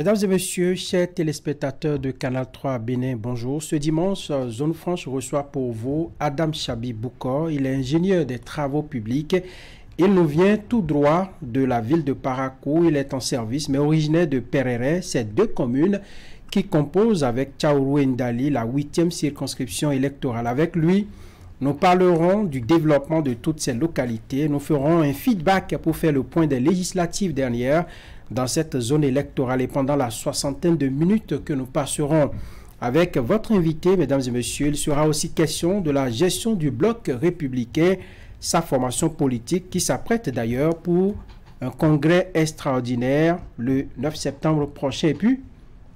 Mesdames et messieurs, chers téléspectateurs de Canal 3 Bénin, bonjour. Ce dimanche, Zone Franche reçoit pour vous Adam Chabi Boukor. Il est ingénieur des travaux publics. Il nous vient tout droit de la ville de Parakou. Il est en service, mais originaire de Perere. Ces deux communes qui composent avec Tchaourou Ndali la 8e circonscription électorale. Avec lui, nous parlerons du développement de toutes ces localités. Nous ferons un feedback pour faire le point des législatives dernières dans cette zone électorale et pendant la soixantaine de minutes que nous passerons avec votre invité, mesdames et messieurs, il sera aussi question de la gestion du bloc républicain, sa formation politique qui s'apprête d'ailleurs pour un congrès extraordinaire le 9 septembre prochain. Et puis,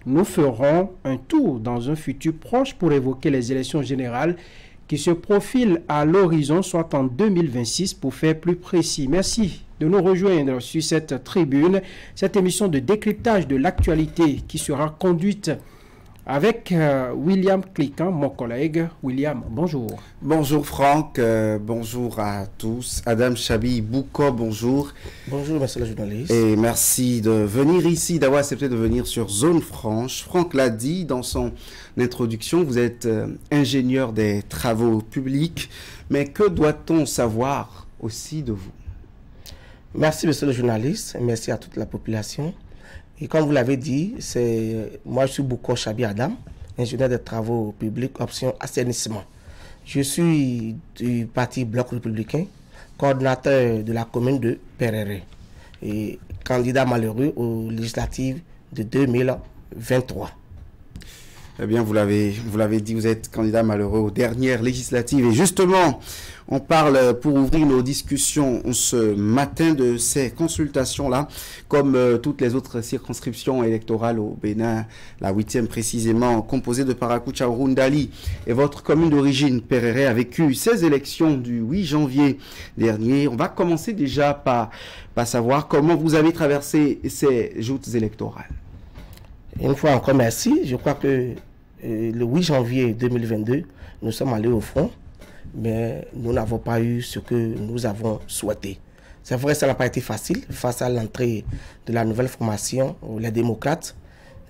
nous ferons un tour dans un futur proche pour évoquer les élections générales qui se profilent à l'horizon, soit en 2026 pour faire plus précis. Merci de nous rejoindre sur cette tribune, cette émission de décryptage de l'actualité qui sera conduite avec William Cliquant, mon collègue. William, bonjour. Bonjour Franck, bonjour à tous. Adam Chabi Boukor, bonjour. Bonjour monsieur le journaliste. Et merci de venir ici, d'avoir accepté de venir sur Zone Franche. Franck l'a dit dans son introduction, vous êtes ingénieur des travaux publics, mais que doit-on savoir aussi de vous? Merci monsieur le journaliste, merci à toute la population. Et comme vous l'avez dit, moi je suis Boukor Chabi Adam, ingénieur des travaux publics, option assainissement. Je suis du parti Bloc républicain, coordinateur de la commune de Perere et candidat malheureux aux législatives de 2023. Eh bien, vous l'avez dit, vous êtes candidat malheureux aux dernières législatives. Et justement, on parle pour ouvrir nos discussions ce matin de ces consultations-là, comme toutes les autres circonscriptions électorales au Bénin, la 8e précisément, composée de Parakou, Tchaourou Ndali. Et votre commune d'origine, Perere, a vécu ces élections du 8 janvier dernier. On va commencer déjà par savoir comment vous avez traversé ces joutes électorales. Une fois encore, merci. Je crois que le 8 janvier 2022, nous sommes allés au front, mais nous n'avons pas eu ce que nous avons souhaité. C'est vrai, ça n'a pas été facile face à l'entrée de la nouvelle formation, les démocrates.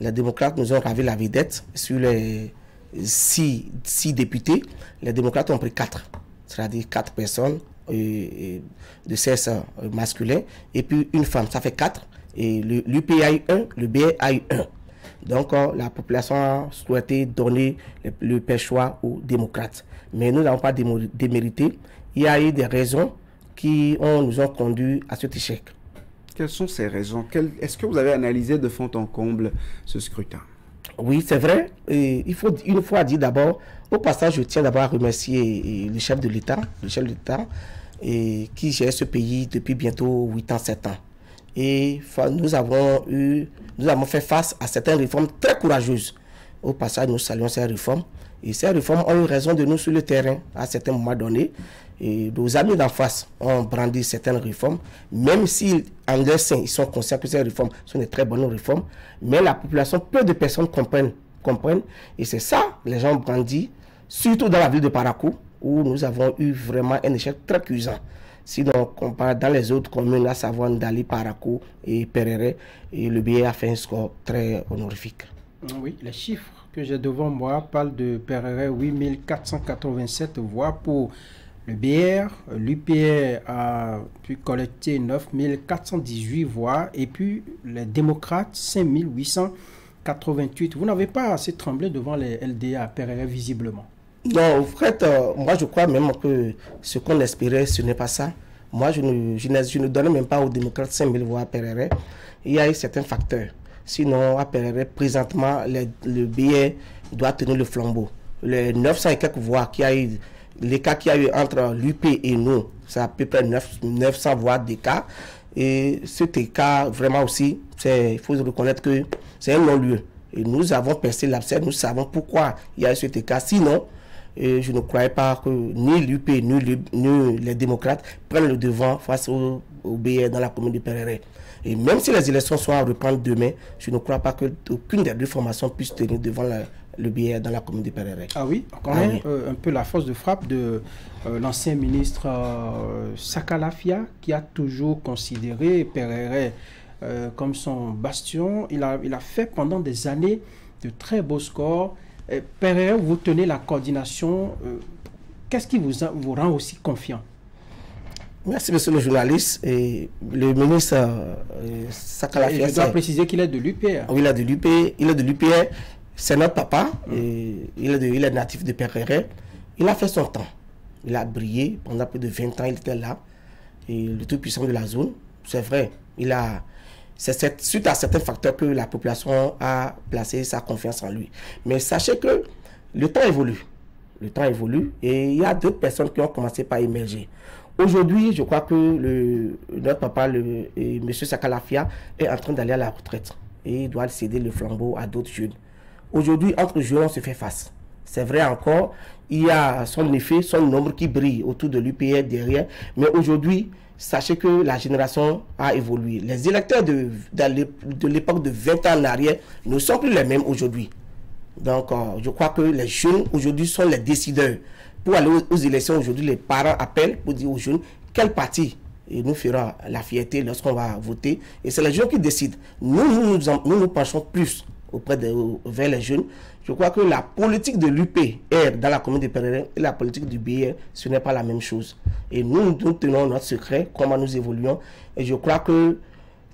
Les démocrates nous ont ravi la vedette. Sur les 6 députés, les démocrates ont pris 4, c'est-à-dire 4 personnes de sexe masculin, et puis une femme, ça fait 4. Et l'UP a eu 1, le BA a eu 1. Donc, la population a souhaité donner le choix aux démocrates. Mais nous n'avons pas démérité. Il y a eu des raisons qui nous ont conduit à cet échec. Quelles sont ces raisons? Est-ce que vous avez analysé de fond en comble ce scrutin? Oui, c'est vrai. Il faut une fois dire d'abord, au passage, je tiens d'abord à remercier le chef de l'État, qui gère ce pays depuis bientôt 8 ans, 7 ans. Et nous avons fait face à certaines réformes très courageuses. Au passage, nous saluons ces réformes. Et ces réformes ont eu raison de nous sur le terrain à certains moments donnés. Et nos amis d'en face ont brandi certaines réformes, même si en leur sein, ils sont conscients que ces réformes sont de très bonnes réformes. Mais la population, peu de personnes comprennent. Et c'est ça, les gens ont brandi, surtout dans la ville de Parakou, où nous avons eu vraiment un échec très cuisant. Sinon, on compare dans les autres communes, à savoir Ndali, Parakou et Perere, et le BA a fait un score très honorifique. Oui, les chiffres que j'ai devant moi parlent de Perere, 8487 voix pour le BR. L'UPR a pu collecter 9418 voix et puis les démocrates, 5888. Vous n'avez pas assez tremblé devant les LDA à Perere visiblement? Non, en fait, moi je crois même que ce qu'on espérait, ce n'est pas ça. Moi, je ne donnais même pas aux démocrates 5000 voix à Perere. Il y a eu certains facteurs. Sinon, à Perere, présentement, le BA doit tenir le flambeau. Les 900 et quelques voix qu'il y a eu, l'écart qu'il y a eu entre l'UP et nous, c'est à peu près 900 voix d'écart. Et cet écart, vraiment aussi, il faut reconnaître que c'est un non-lieu. Et nous avons percé l'abcès, nous savons pourquoi il y a eu cet écart. Sinon, et je ne croyais pas que ni l'UP ni les démocrates prennent le devant face au BR dans la commune de Perere. Et même si les élections sont à reprendre demain, je ne crois pas qu'aucune des deux formations puisse tenir devant le BR dans la commune de Perere. Ah oui, on connaît un peu la force de frappe de l'ancien ministre Sakalafia qui a toujours considéré Perere comme son bastion. Il a fait pendant des années de très beaux scores. Pereire, vous tenez la coordination. Qu'est-ce qui vous rend aussi confiant? Merci, monsieur le journaliste. Et le ministre Sakala Fiasse. Je dois préciser qu'il est de l'UPR. Oui, il est de l'UPR. C'est notre papa. Et il est natif de Pereire. Il a fait son temps. Il a brillé pendant plus de 20 ans. Il était là. Et le tout puissant de la zone. C'est vrai. C'est suite à certains facteurs que la population a placé sa confiance en lui. Mais sachez que le temps évolue. Le temps évolue et il y a d'autres personnes qui ont commencé par émerger. Aujourd'hui, je crois que notre papa, M. Sakala Fiasse, est en train d'aller à la retraite. Et il doit céder le flambeau à d'autres jeunes. Aujourd'hui, entre jeunes, on se fait face. C'est vrai encore, il y a son effet, son nombre qui brille autour de l'UPR derrière. Mais aujourd'hui, sachez que la génération a évolué. Les électeurs de l'époque de 20 ans en arrière ne sont plus les mêmes aujourd'hui. Donc, je crois que les jeunes aujourd'hui sont les décideurs. Pour aller aux élections aujourd'hui, les parents appellent pour dire aux jeunes quel parti nous fera la fierté lorsqu'on va voter. Et c'est les jeunes qui décident. Nous penchons plus vers les jeunes. Je crois que la politique de l'UPR dans la commune de Pereire et la politique du BR, ce n'est pas la même chose. Et nous tenons notre secret, comment nous évoluons. Et je crois que,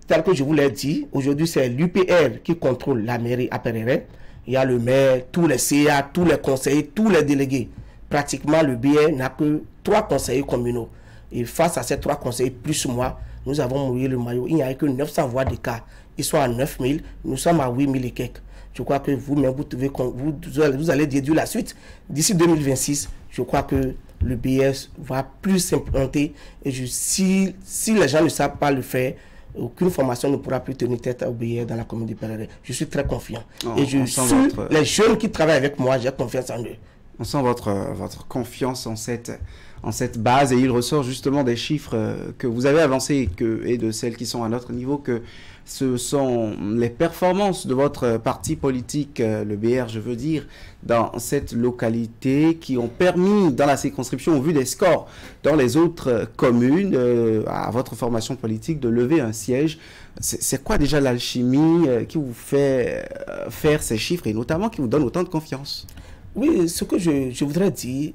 tel que je vous l'ai dit, aujourd'hui c'est l'UPR qui contrôle la mairie à Pereire. Il y a le maire, tous les CA, tous les conseillers, tous les délégués. Pratiquement, le BR n'a que 3 conseillers communaux. Et face à ces 3 conseillers, plus moi, nous avons mouillé le maillot. Il n'y a que 900 voix d'écart. Ils sont à 9000, nous sommes à 8000 et quelques. Je crois que vous-même, vous allez déduire la suite. D'ici 2026, je crois que le BS va plus s'implanter. Et si les gens ne savent pas le faire, aucune formation ne pourra plus tenir tête au BR dans la commune de Pereire. Je suis très confiant. Et les jeunes qui travaillent avec moi, j'ai confiance en eux. On sent votre confiance en cette base et il ressort justement des chiffres que vous avez avancés et de celles qui sont à notre niveau que ce sont les performances de votre parti politique, le BR je veux dire, dans cette localité qui ont permis dans la circonscription au vu des scores dans les autres communes à votre formation politique de lever un siège. C'est quoi déjà l'alchimie qui vous fait faire ces chiffres et notamment qui vous donne autant de confiance? Oui, ce que je voudrais dire,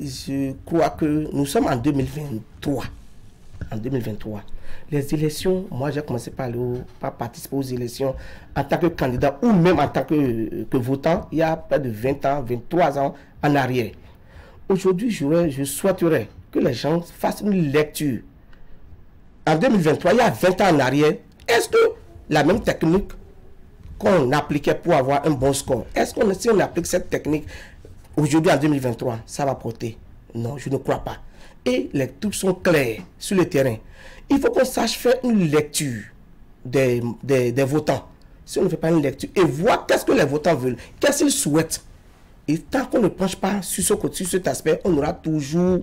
je crois que nous sommes en 2023. En 2023. Les élections, moi j'ai commencé par participer aux élections en tant que candidat ou même en tant que votant, il y a près de 20 ans, 23 ans en arrière. Aujourd'hui, je souhaiterais que les gens fassent une lecture. En 2023, il y a 20 ans en arrière, est-ce que la même technique qu'on appliquait pour avoir un bon score, est-ce que si on applique cette technique aujourd'hui en 2023, ça va porter? Non, je ne crois pas. Et les trucs sont clairs sur le terrain. Il faut qu'on sache faire une lecture des votants. Si on ne fait pas une lecture et voir qu'est-ce que les votants veulent, qu'est-ce qu'ils souhaitent. Et tant qu'on ne penche pas sur ce côté, sur cet aspect, on aura toujours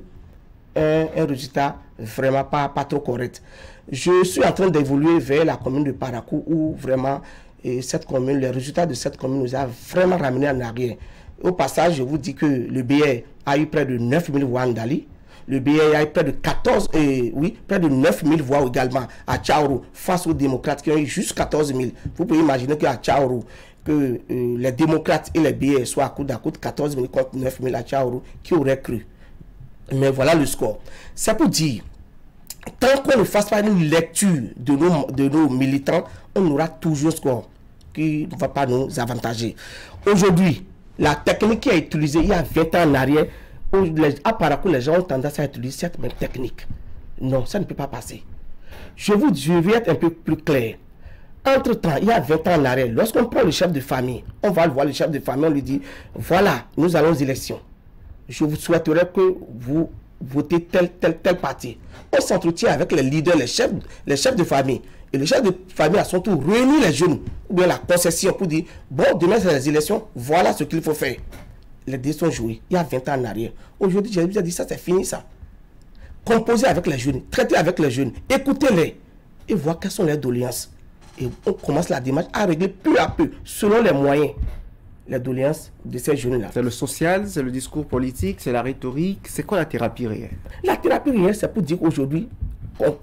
un résultat vraiment pas trop correct. Je suis en train d'évoluer vers la commune de Parakou où vraiment cette commune, les résultats de cette commune nous a vraiment ramené en arrière. Au passage, je vous dis que le BR a eu près de 9000 voix en Dali. Le BR a eu près de 9000 voix également à Tchaourou face aux démocrates qui ont eu juste 14 000. Vous pouvez imaginer qu'à Tchaourou, que les démocrates et les BR soient à coude 14 000 contre 9 000 à Tchaourou, qui aurait cru? Mais voilà le score. C'est pour dire, tant qu'on ne fasse pas une lecture de nos militants, on aura toujours un score qui ne va pas nous avantager. Aujourd'hui, la technique qui a utilisée il y a 20 ans en arrière, à Parakou, les gens ont tendance à utiliser cette même technique. Non, ça ne peut pas passer. Je vais être un peu plus clair. Entre-temps, il y a 20 ans en arrière, lorsqu'on prend le chef de famille, on va le voir, le chef de famille, on lui dit, voilà, nous allons aux élections. Je vous souhaiterais que vous votez tel parti. On s'entretient avec les leaders, les chefs de famille. Et le chef de famille, à son tour, réunit les jeunes, ou bien la concession, pour dire, bon, demain c'est les élections, voilà ce qu'il faut faire. Les dés sont joués, il y a 20 ans en arrière. Aujourd'hui, j'ai dit, ça c'est fini ça. Composer avec les jeunes, traiter avec les jeunes, écoutez-les, et voir quelles sont leurs doléances. Et on commence la démarche à régler peu à peu, selon les moyens, les doléances de ces jeunes-là. C'est le social, c'est le discours politique, c'est la rhétorique. C'est quoi la thérapie réelle? La thérapie réelle, c'est pour dire qu'aujourd'hui,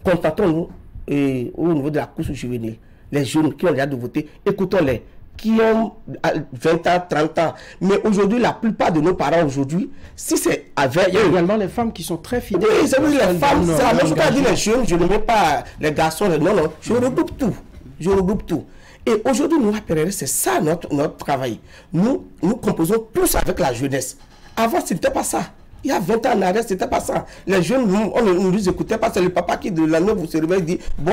contentons-nous au niveau de la course juvénile, les jeunes qui ont déjà de voter, écoutons-les, qui ont 20 ans, 30 ans. Mais aujourd'hui, la plupart de nos parents aujourd'hui, si c'est avec... Il y a également les femmes qui sont très fidèles. Oui, c'est les femmes, c'est la même chose qu'à dire les jeunes, je ne mets pas les garçons, non, non, je regroupe tout. Je regroupe tout. Et aujourd'hui, nous, à PRR, c'est ça notre travail. Nous composons plus avec la jeunesse. Avant, ce n'était pas ça. Il y a 20 ans en arrière, ce n'était pas ça. Les jeunes, on ne nous écoutait pas. C'est le papa qui, de la nuit, vous se réveille et dit, bon,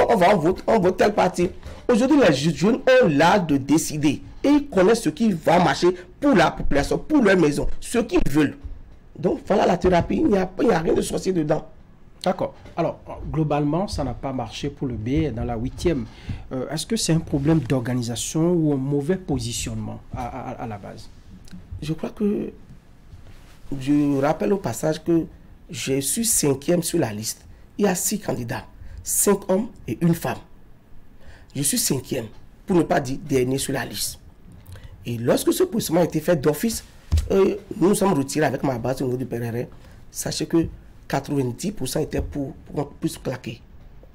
on vote tel parti. Aujourd'hui, les jeunes ont l'art de décider. Et ils connaissent ce qui va marcher pour la population, pour leur maison, ce qu'ils veulent. Donc, voilà la thérapie. Il n'y a rien de sorcier dedans. D'accord. Alors, globalement, ça n'a pas marché pour le B dans la 8e. Est-ce que c'est un problème d'organisation ou un mauvais positionnement à la base? Je crois que... Je rappelle au passage que je suis 5e sur la liste. Il y a 6 candidats, 5 hommes et 1 femme. Je suis 5e, pour ne pas dire dernier sur la liste. Et lorsque ce positionnement a été fait d'office, nous nous sommes retirés avec ma base au niveau du PRR. Sachez que 90% étaient pour qu'on puisse claquer.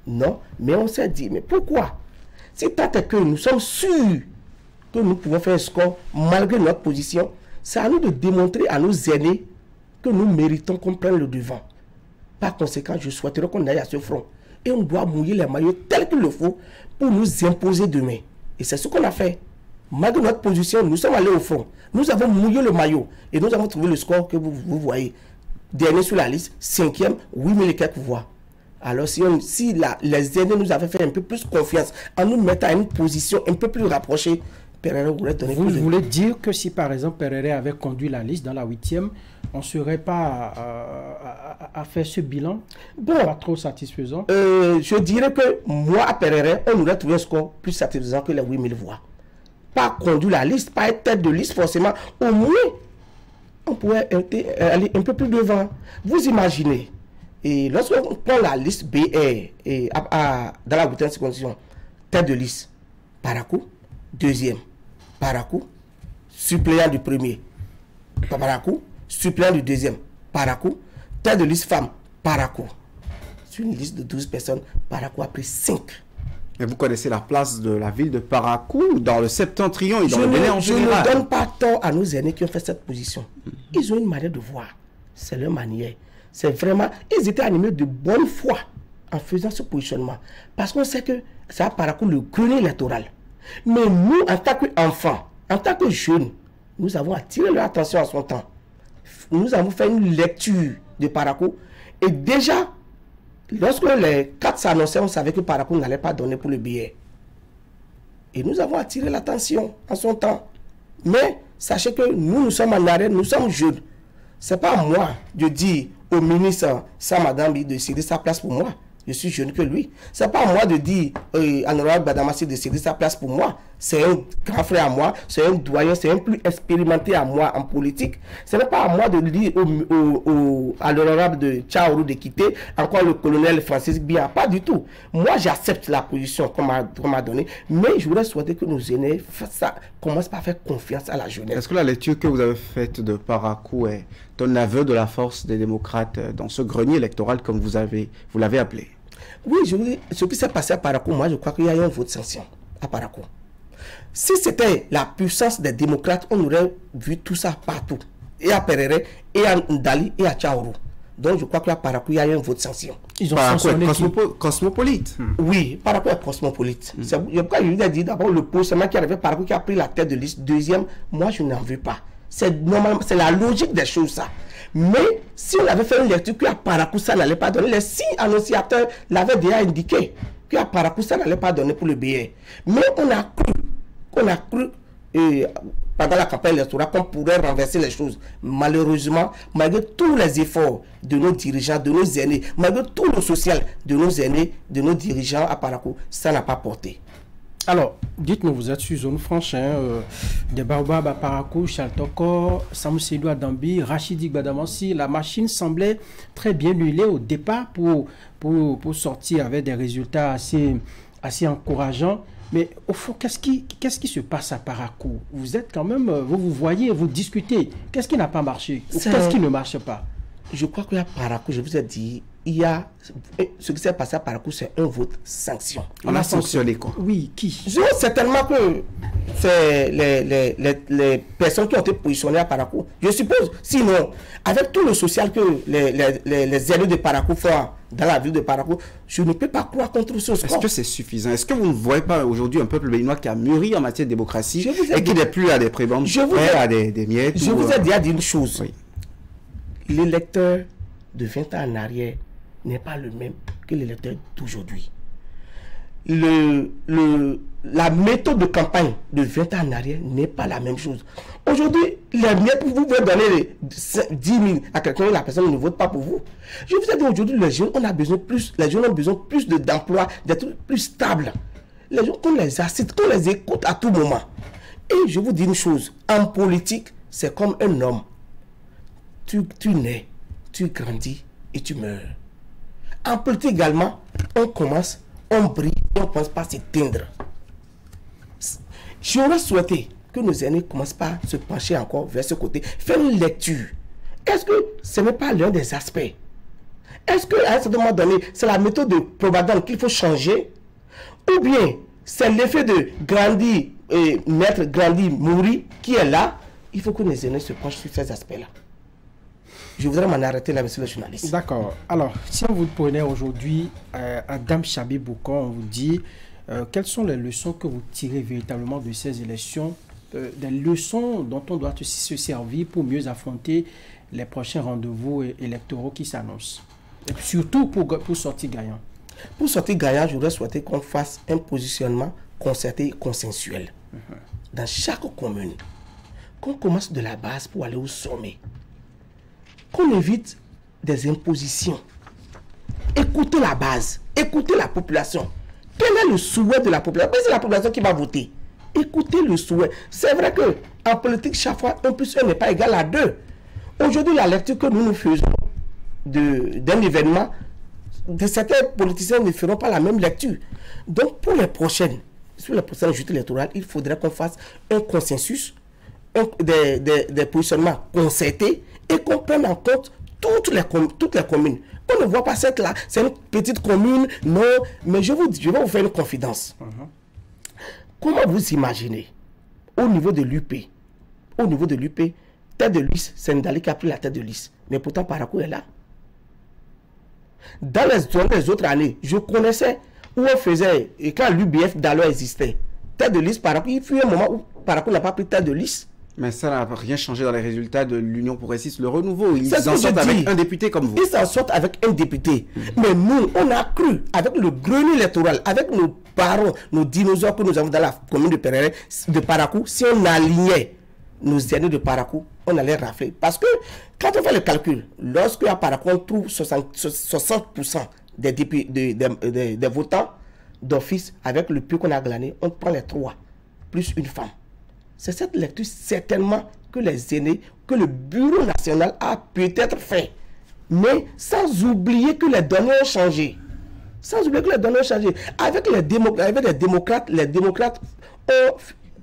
Non, mais on s'est dit, mais pourquoi? C'est tant que nous sommes sûrs que nous pouvons faire un score malgré notre position. C'est à nous de démontrer à nos aînés que nous méritons qu'on prenne le devant. Par conséquent, je souhaiterais qu'on aille à ce front. Et on doit mouiller les maillots tel qu'il le faut pour nous imposer demain. Et c'est ce qu'on a fait. Malgré notre position, nous sommes allés au front. Nous avons mouillé le maillot. Et nous avons trouvé le score que vous voyez. Dernier sur la liste, 5e, 8000 et quelques voix. Alors si les aînés nous avaient fait un peu plus confiance en nous mettant à une position un peu plus rapprochée, PRR aurait donné Vous voulez dire que si par exemple PRR avait conduit la liste dans la 8e, on ne serait pas à faire ce bilan? Bon, pas trop satisfaisant? Je dirais que moi à PRR, on aurait trouvé un score plus satisfaisant que les 8000 voix. Pas conduire la liste, pas être tête de liste forcément. Au moins, on pourrait aller un peu plus devant. Vous imaginez, et lorsqu'on prend la liste BR dans la 8e circonscription, tête de liste, Parakou, 2e, Parakou, suppléant du 1er, Parakou, suppléant du 2e, Parakou, tête de liste femme, Parakou. Sur une liste de 12 personnes, Parakou a pris 5. Mais vous connaissez la place de la ville de Parakou dans le septentrion et dans le Bénin en général. Je ne donne pas tort à nos aînés qui ont fait cette position. Ils ont une manière de voir. C'est leur manière. C'est vraiment... Ils étaient animés de bonne foi en faisant ce positionnement. Parce qu'on sait que ça a Parakou le grenier électoral. Mais nous, en tant qu'enfants, en tant que jeunes, nous avons attiré leur attention à son temps. Nous avons fait une lecture de Parakou. Et déjà, lorsque les 4 s'annonçaient, on savait que Parakou n'allait pas donner pour le billet. Et nous avons attiré l'attention en son temps. Mais sachez que nous sommes en arène, nous sommes jeunes. Ce n'est pas à moi de dire au ministre Sam Adambi de céder sa place pour moi. Je suis jeune que lui. Ce n'est pas à moi de dire à Honorable Badamassi de céder sa place pour moi. C'est un grand frère à moi, c'est un doyen, c'est un plus expérimenté à moi en politique. Ce n'est pas à moi de dire à l'honorable de Tchaourou de quitter, encore le colonel Francis Bia. Pas du tout. Moi, j'accepte la position qu'on m'a donnée, mais je voudrais souhaiter que nos aînés commencent par faire confiance à la jeunesse. Est-ce que la lecture que vous avez faite de Parakou est un aveu de la force des démocrates dans ce grenier électoral, comme vous l'avez appelé? Oui, je vous dis, ce qui s'est passé à Parakou, moi je crois qu'il y a eu un vote de sanction à Parakou. Si c'était la puissance des démocrates, on aurait vu tout ça partout. Et à Perere, et à Ndali, et à Tchaourou. Donc je crois qu'à Parakou, il y a eu un vote de sanction. Ils ont sanctionné cosmopolite. Oui, Parakou est cosmopolite. Je lui ai dit d'abord le positionnement qui arrivait Parakou qui a pris la tête de liste. Deuxième, moi je n'en veux pas. C'est normal, c'est la logique des choses ça. Mais si on avait fait une lecture qu'à Parakou ça n'allait pas donner, les 6 annonciateurs l'avaient déjà indiqué qu'à Parakou ça n'allait pas donner pour le billet. Mais on a cru pendant la campagne électorale qu'on pourrait renverser les choses. Malheureusement, malgré tous les efforts de nos dirigeants, de nos aînés, malgré tout le social de nos aînés, de nos dirigeants à Parakou, ça n'a pas porté. Alors, dites-nous, vous êtes sur zone franche, des Baobab à Parakou, Chaltoko, Samoussédou à Dambi, Rachidi Badamassi, la machine semblait très bien huilée au départ pour sortir avec des résultats assez encourageants. Mais au fond, qu'est-ce qui se passe à Parakou? Vous êtes quand même, vous voyez, vous discutez. Qu'est-ce qui n'a pas marché? Qu'est-ce qui ne marche pas? Je crois qu'à Parakou, je vous ai dit, il y a ce qui s'est passé à Parakou, c'est un vote sanction. On a sanctionné quoi? Oui, qui? Certainement que c'est les personnes qui ont été positionnées à Parakou. Je suppose, sinon, avec tout le social que les élus de Parakou font dans la ville de Parakou, je ne peux pas croire contre ce score. Est-ce que c'est suffisant? Est-ce que vous ne voyez pas aujourd'hui un peuple béninois qui a mûri en matière de démocratie et qui n'est plus à des prébendes, à des miettes? Je vous ai déjà dit une chose. Oui. L'électeur de 20 ans en arrière n'est pas le même que l'électeur d'aujourd'hui. La méthode de campagne de 20 ans en arrière n'est pas la même chose. Aujourd'hui, les miettes, vous pouvez donner les 10 000 à quelqu'un et la personne ne vote pas pour vous. Je vous ai dit aujourd'hui, les jeunes, les jeunes ont besoin plus d'emploi, d'être plus stables. Les gens, qu'on les assiste, qu'on les écoute à tout moment. Et je vous dis une chose, en politique, c'est comme un homme. Tu nais, tu grandis et tu meurs. En politique également, on commence, on brille et on ne pense pas s'éteindre. J'aurais souhaité que nos aînés ne commencent pas à se pencher encore vers ce côté, faire une lecture. Est-ce que ce n'est pas l'un des aspects? Est-ce qu'à un certain moment donné, c'est la méthode de propagande qu'il faut changer? Ou bien c'est l'effet de grandir, naître, grandir, mourir qui est là? Il faut que nos aînés se penchent sur ces aspects-là. Je voudrais m'en arrêter là, monsieur le journaliste. D'accord. Alors, si on vous prenait aujourd'hui, Adam Chabi Boukor, on vous dit quelles sont les leçons que vous tirez véritablement de ces élections, des leçons dont on doit se servir pour mieux affronter les prochains rendez-vous électoraux qui s'annoncent, et surtout pour sortir gagnant. Pour sortir gagnant, je voudrais souhaiter qu'on fasse un positionnement concerté et consensuel dans chaque commune. Qu'on commence de la base pour aller au sommet. Qu'on évite des impositions. Écoutez la base, écoutez la population. Quel est le souhait de la population? C'est la population qui va voter. Écoutez le souhait. C'est vrai que en politique, chaque fois, 1 plus 1 n'est pas égal à 2. Aujourd'hui, la lecture que nous faisons d'un événement, certains politiciens ne feront pas la même lecture. Donc, pour les prochaines joutes électorales, il faudrait qu'on fasse un consensus, des positionnements concertés, et qu'on prenne en compte toutes les communes. On ne voit pas cette là, c'est une petite commune, non, mais je vais vous faire une confidence. Comment vous imaginez, au niveau de l'UP, tête de liste, c'est Ndali qui a pris la tête de liste, mais pourtant Parakou est là. Dans les autres années, je connaissais où on faisait, et quand l'UBF d'alors existait, tête de liste Parakou, il fut un moment où Parakou n'a pas pris tête de liste. Mais ça n'a rien changé dans les résultats de l'Union progressiste, le renouveau. Ils s'en sortent avec un député comme vous. Ils s'en sortent avec un député. Mais nous, on a cru, avec le grenier électoral, avec nos parents, nos dinosaures que nous avons dans la commune de Parakou, si on alignait nos aînés de Parakou, on allait rafler. Parce que, quand on fait le calcul, lorsque à Parakou, on trouve 60% des votants d'office, avec le peu qu'on a glané, on prend les 3, plus une femme. C'est cette lecture certainement que les aînés, que le Bureau national a peut-être fait. Mais sans oublier que les données ont changé. Avec les démocrates, les démocrates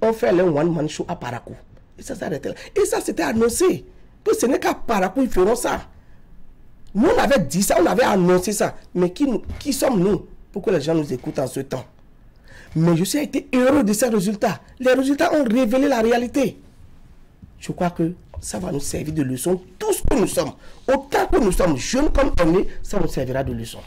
ont fait le one-man show à Parakou. Et ça s'arrêtait là. Et ça, c'était annoncé. Que ce n'est qu'à Parakou, ils feront ça. Nous, on avait dit ça, on avait annoncé ça. Mais qui sommes-nous pour que les gens nous écoutent en ce temps? Mais je suis été heureux de ces résultats. Les résultats ont révélé la réalité. Je crois que ça va nous servir de leçon. Tout ce que nous sommes, autant que nous sommes jeunes comme aînés, ça nous servira de leçon.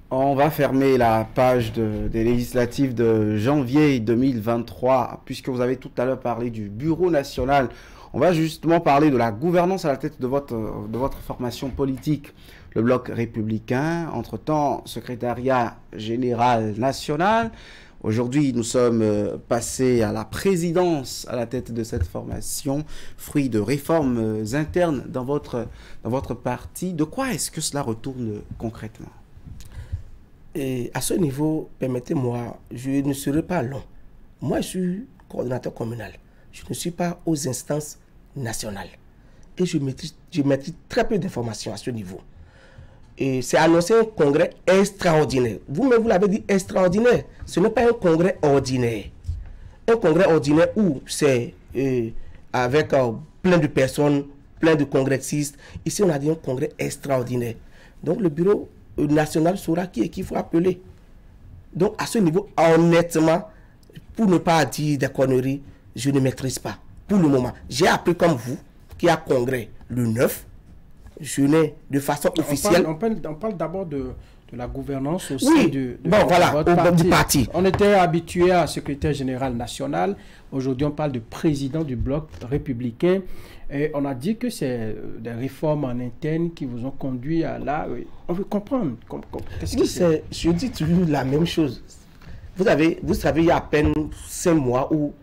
On va fermer la page des législatives de janvier 2023, puisque vous avez tout à l'heure parlé du Bureau national. On va justement parler de la gouvernance à la tête de votre formation politique, le Bloc républicain, entre-temps secrétariat général national. Aujourd'hui, nous sommes passés à la présidence à la tête de cette formation, fruit de réformes internes dans votre parti. De quoi est-ce que cela retourne concrètement? Et à ce niveau, permettez-moi, je ne serai pas long. Moi, je suis coordinateur communal. Je ne suis pas aux instances nationales. Et je maîtrise très peu d'informations à ce niveau. Et c'est annoncé un congrès extraordinaire. Vous-même, vous l'avez dit, extraordinaire. Ce n'est pas un congrès ordinaire. Un congrès ordinaire où c'est avec plein de personnes, plein de congressistes. Ici, on a dit un congrès extraordinaire. Donc le bureau national saura qui est qu'il faut appeler. Donc à ce niveau, honnêtement, pour ne pas dire des conneries, je ne maîtrise pas. Pour le moment, j'ai appris comme vous qu'il y a congrès le 9. Je n'ai de façon officielle. On parle d'abord de la gouvernance aussi oui, de du parti. On était habitué à secrétaire général national. Aujourd'hui, on parle de président du bloc républicain. Et on a dit que c'est des réformes en interne qui vous ont conduit à là. On veut comprendre. Qu'est-ce que c'est? Je dis toujours la même chose. Vous savez, il y a à peine 5 mois où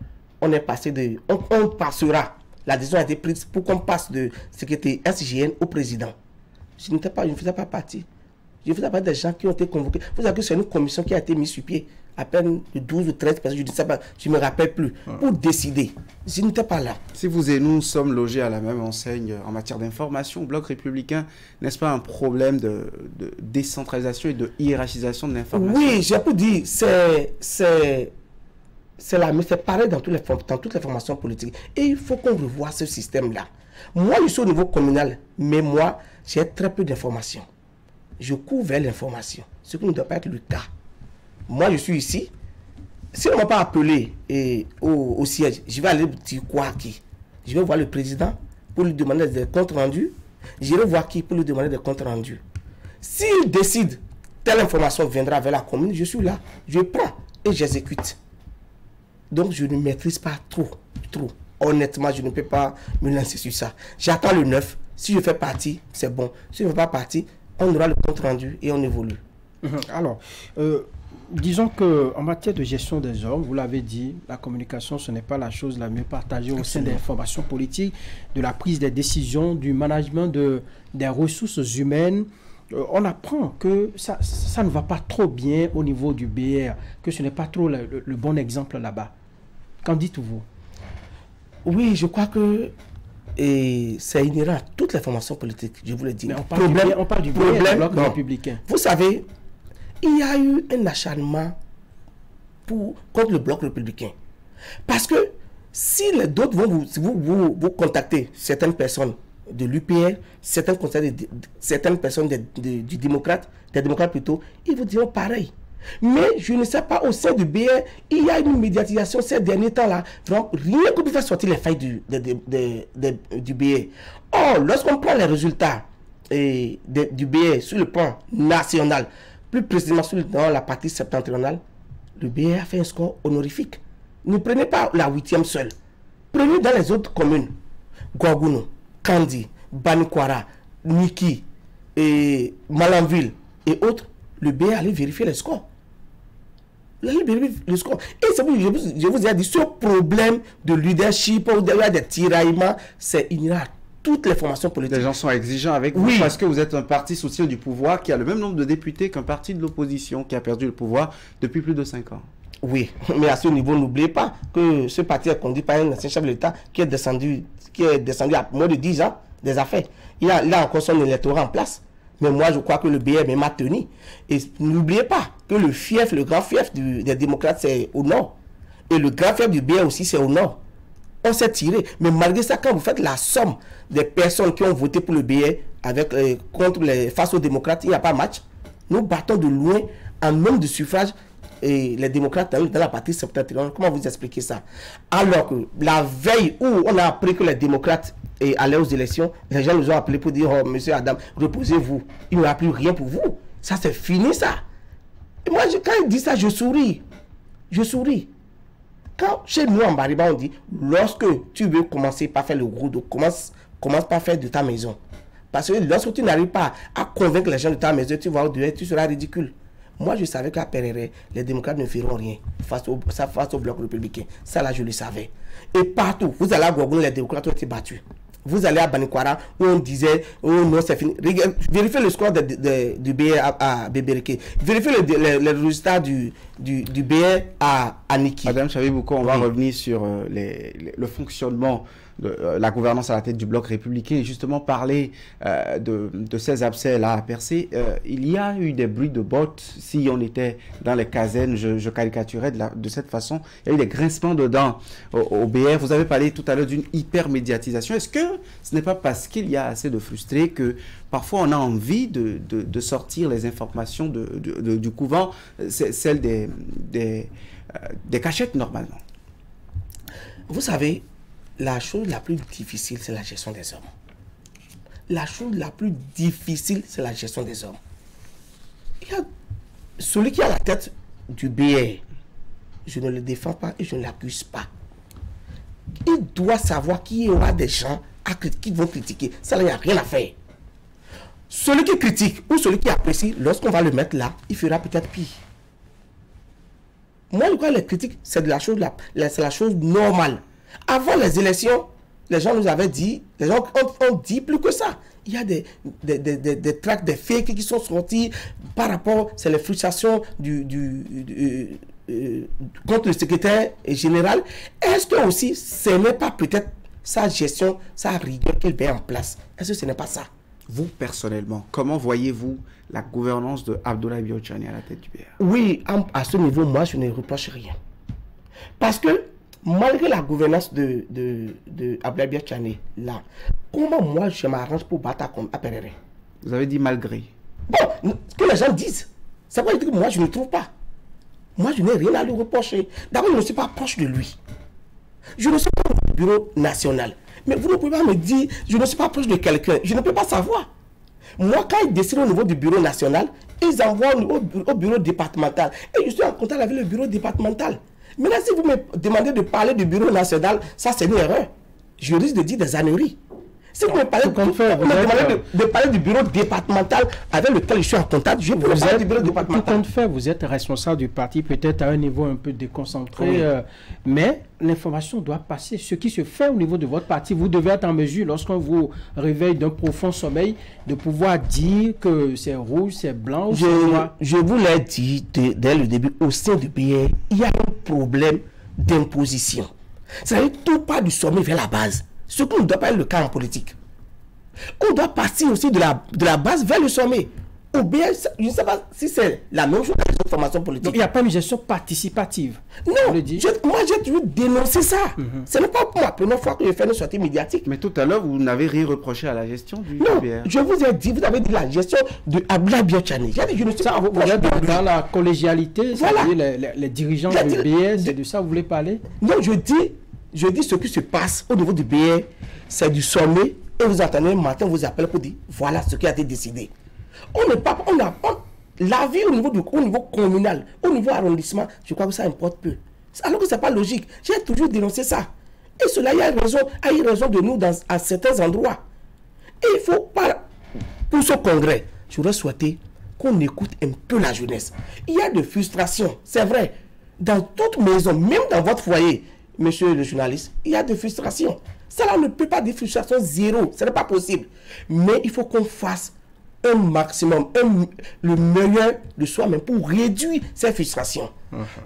on est passé de... On passera. La décision a été prise pour qu'on passe de secrétaire SGN au président. Je ne faisais pas partie. Je ne faisais pas des gens qui ont été convoqués. Vous savez que c'est une commission qui a été mise sur pied. À peine de 12 ou 13 personnes, je ne me rappelle plus, pour décider. Je n'étais pas là. Si vous et nous sommes logés à la même enseigne en matière d'information, bloc républicain, n'est-ce pas un problème de décentralisation et de hiérarchisation de l'information? Oui, j'ai pu dire, c'est pareil dans toutes les formations politiques. Et il faut qu'on revoie ce système-là. Moi, je suis au niveau communal, mais moi, j'ai très peu d'informations. Je couvre l'information, ce qui ne doit pas être le cas. Moi, je suis ici. Si on ne m'a pas appelé au siège, je vais aller dire quoi à qui? Je vais voir le président pour lui demander des comptes rendus. J'irai voir qui pour lui demander des comptes rendus. S'il décide, telle information viendra vers la commune, je suis là. Je prends et j'exécute. Donc, je ne maîtrise pas trop. Honnêtement, je ne peux pas me lancer sur ça. J'attends le 9. Si je fais partie, c'est bon. Si je ne fais pas partie, on aura le compte rendu et on évolue. Alors, disons qu'en matière de gestion des hommes, vous l'avez dit, la communication, ce n'est pas la chose la mieux partagée au sein des formations politiques, de la prise des décisions, du management des ressources humaines. On apprend que ça ne va pas trop bien au niveau du BR, que ce n'est pas trop le bon exemple là-bas. Qu'en dites-vous? Oui, je crois que c'est inhérent à toutes les formations politiques, je vous le dis. Mais on parle du BR, bloc républicain. Vous savez, il y a eu un acharnement contre le bloc républicain. Parce que si les d'autres vont vous contacter, certaines personnes de l'UPR, certaines personnes des démocrates plutôt, ils vous diront pareil. Mais je ne sais pas, au sein du BR, il y a une médiatisation ces derniers temps-là. Vraiment, rien que pour faire sortir les failles du BR. Or, lorsqu'on prend les résultats du BR sur le plan national, plus précisément dans la partie septentrionale, le BR a fait un score honorifique. Ne prenez pas la 8e seule. Prenez dans les autres communes. Gorgouno, Kandi, Banikwara, Niki, Malanville et autres. Le BR allait vérifier les scores. Et c'est pour je vous ai dit, ce problème de leadership, où il y a des tiraillements, c'est inhérent à toutes les formations politiques. Les gens sont exigeants avec vous parce que vous êtes un parti soutien du pouvoir qui a le même nombre de députés qu'un parti de l'opposition qui a perdu le pouvoir depuis plus de 5 ans. Oui, mais à ce niveau, n'oubliez pas que ce parti est conduit par un ancien chef de l'État qui est descendu à moins de 10 ans des affaires. Il a encore son électorat en place. Mais moi, je crois que le BR m'a tenu. Et n'oubliez pas que le grand fief des démocrates, c'est au nord. Et le grand fief du BR aussi, c'est au nord. On s'est tiré. Mais malgré ça, quand vous faites la somme des personnes qui ont voté pour le BR face aux démocrates, il n'y a pas match. Nous battons de loin en nombre de suffrages et les démocrates dans la partie septentrionale. Comment vous expliquez ça? Alors que la veille où on a appris que les démocrates allaient aux élections, les gens nous ont appelé pour dire: oh, monsieur Adam, reposez-vous, il n'y aura plus rien pour vous. Ça, c'est fini, ça. Et moi, quand il dit ça, je souris. Quand chez nous en Bariba, on dit: lorsque tu veux commencer par faire le gros dos, commence par faire de ta maison. Parce que lorsque tu n'arrives pas à convaincre les gens de ta maison, tu vas au-delà, tu seras ridicule. Moi, je savais qu'à Perere, les démocrates ne feront rien face au bloc républicain. Ça, là, je le savais. Et partout, vous allez à Gorgouno, les démocrates ont été battus. Vous allez à Banikwara, où on disait: oh non, c'est fini. Vérifiez le score du BR à Bebereke. Vérifiez les résultats du BR à Niki. Madame Chabie Bouko, on va revenir sur le fonctionnement de la gouvernance à la tête du bloc républicain et justement parler de ces abcès-là à percer. Il y a eu des bruits de bottes. Si on était dans les casernes, je caricaturais de cette façon. Il y a eu des grincements de dents au BR. Vous avez parlé tout à l'heure d'une hyper-médiatisation. Est-ce que ce n'est pas parce qu'il y a assez de frustrés que parfois on a envie de sortir les informations du couvent, celles des cachettes normalement? Vous savez, la chose la plus difficile, c'est la gestion des hommes. La chose la plus difficile, c'est la gestion des hommes. Il y a celui qui a la tête du BR, je ne le défends pas et je ne l'accuse pas. Il doit savoir qu'il y aura des gens qui vont critiquer. Ça, il n'y a rien à faire. Celui qui critique ou celui qui apprécie, lorsqu'on va le mettre là, il fera peut-être pire. Moi, je crois que les critiques, c'est la chose normale. Avant les élections, les gens nous avaient dit, les gens ont dit plus que ça. Il y a des tracts, des fakes qui sont sortis par rapport, c'est les frustrations contre le secrétaire général. Est-ce que aussi, ce n'est pas peut-être sa gestion, sa rigueur qu'il met en place? Est-ce que ce n'est pas ça? Vous, personnellement, comment voyez-vous la gouvernance de Abdoulaye Biotchani à la tête du BR? Oui, à ce niveau, moi, je ne reproche rien. Parce que, malgré la gouvernance de Abdoulaye Biotchani, là, comment moi, je m'arrange pour battre à Perere? Vous avez dit malgré. Bon, que les gens disent. C'est pas que moi, je ne trouve pas. Moi, je n'ai rien à lui reprocher. D'abord, je ne suis pas proche de lui. Je ne suis pas au bureau national. Mais vous ne pouvez pas me dire, je ne suis pas proche de quelqu'un. Je ne peux pas savoir. Moi, quand ils décident au niveau du bureau national, ils envoient au bureau départemental. Et je suis en contact avec le bureau départemental. Maintenant, si vous me demandez de parler du bureau national, ça c'est une erreur. Je risque de dire des âneries. Si vous me demandez de parler du bureau départemental avec lequel je suis en contact, je peux parler du bureau départemental. Tout compte fait, vous êtes responsable du parti, peut-être à un niveau un peu déconcentré, oui. Mais l'information doit passer. Ce qui se fait au niveau de votre parti, vous devez être en mesure, lorsqu'on vous réveille d'un profond sommeil, de pouvoir dire que c'est rouge, c'est blanc ou c'est noir. Je vous l'ai dit dès le début, au sein du BR, il y a un problème d'imposition. C'est-à-dire tout part du sommet vers la base. Ce qui ne doit pas être le cas en politique. On doit partir aussi de la base vers le sommet. Ou bien, je ne sais pas si c'est la même chose dans les formations politiques. Donc, il n'y a pas une gestion participative. Non, moi j'ai toujours dénoncé ça. Ce n'est pas pour la première fois que je fais une sortie médiatique. Mais tout à l'heure, vous n'avez rien reproché à la gestion du non, BR. Je vous ai dit, vous avez dit la gestion de Abdoulaye Biotchani. Je ne sais pas, vous êtes dans la collégialité, voilà. Les dirigeants du BR, c'est de ça que vous voulez parler? Non, je dis ce qui se passe au niveau du BR, c'est du sommet, et vous attendez un matin, on vous appelle pour dire, voilà ce qui a été décidé. La vie au niveau communal, au niveau arrondissement, je crois que ça importe peu. Alors que ce n'est pas logique. J'ai toujours dénoncé ça. Et cela, il y a une raison de nous à certains endroits. Et il faut pas, pour ce congrès, j'aurais souhaité qu'on écoute un peu la jeunesse. Il y a de frustration, c'est vrai. Dans toute maison, même dans votre foyer, monsieur le journaliste, il y a des frustrations. Cela ne peut pas dire frustration zéro. Ce n'est pas possible. Mais il faut qu'on fasse un maximum, le meilleur de soi-même pour réduire ces frustrations.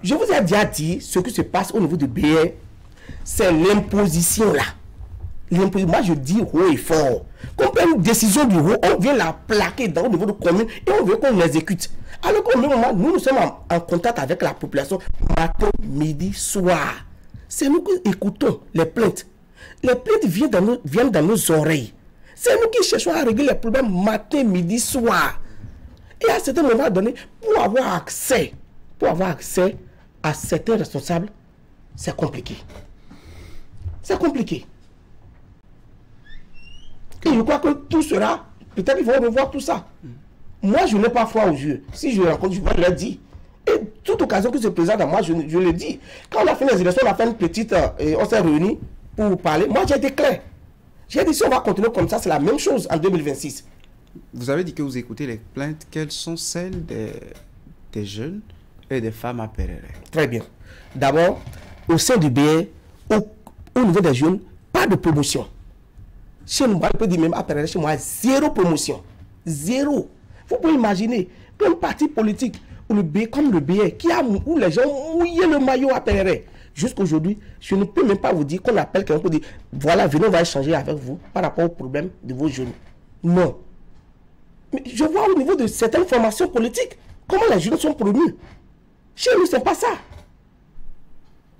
Je vous ai déjà dit ce qui se passe au niveau du BR. C'est l'imposition là. Moi je dis haut et fort. Qu'on prenne une décision du haut, on vient la plaquer au niveau de la commune et on veut qu'on l'exécute. Alors qu'au même moment, nous sommes en contact avec la population matin, midi, soir. C'est nous qui écoutons les plaintes. Les plaintes viennent dans nos oreilles. C'est nous qui cherchons à régler les problèmes matin, midi, soir. Et à certains moments donnés, pour avoir accès à certains responsables, c'est compliqué. C'est compliqué. Et je crois que tout sera, peut-être qu'ils vont revoir tout ça. Moi, je n'ai pas froid aux yeux. Si je rencontre, je vais leur dire. Et toute occasion qui se présente à moi, je le dis. Quand on a fait les élections, on a fait une petite... on s'est réunis pour parler. Moi, j'ai été clair. J'ai dit, si on va continuer comme ça, c'est la même chose en 2026. Vous avez dit que vous écoutez les plaintes. Quelles sont celles des jeunes et des femmes à Perere? Très bien. D'abord, au sein du BR, au niveau des jeunes, pas de promotion. Chez nous, on peut dire même à Perere, chez moi, zéro promotion. Zéro. Vous pouvez imaginer qu'un parti politique ou comme le BR, où les gens mouillent le maillot à Perere. Jusqu'aujourd'hui, je ne peux même pas vous dire qu'on appelle quelqu'un pour dire voilà, venez, on va échanger avec vous par rapport au problème de vos jeunes. Non. Mais je vois au niveau de certaines formations politiques comment les jeunes sont promus. Chez nous, ce n'est pas ça.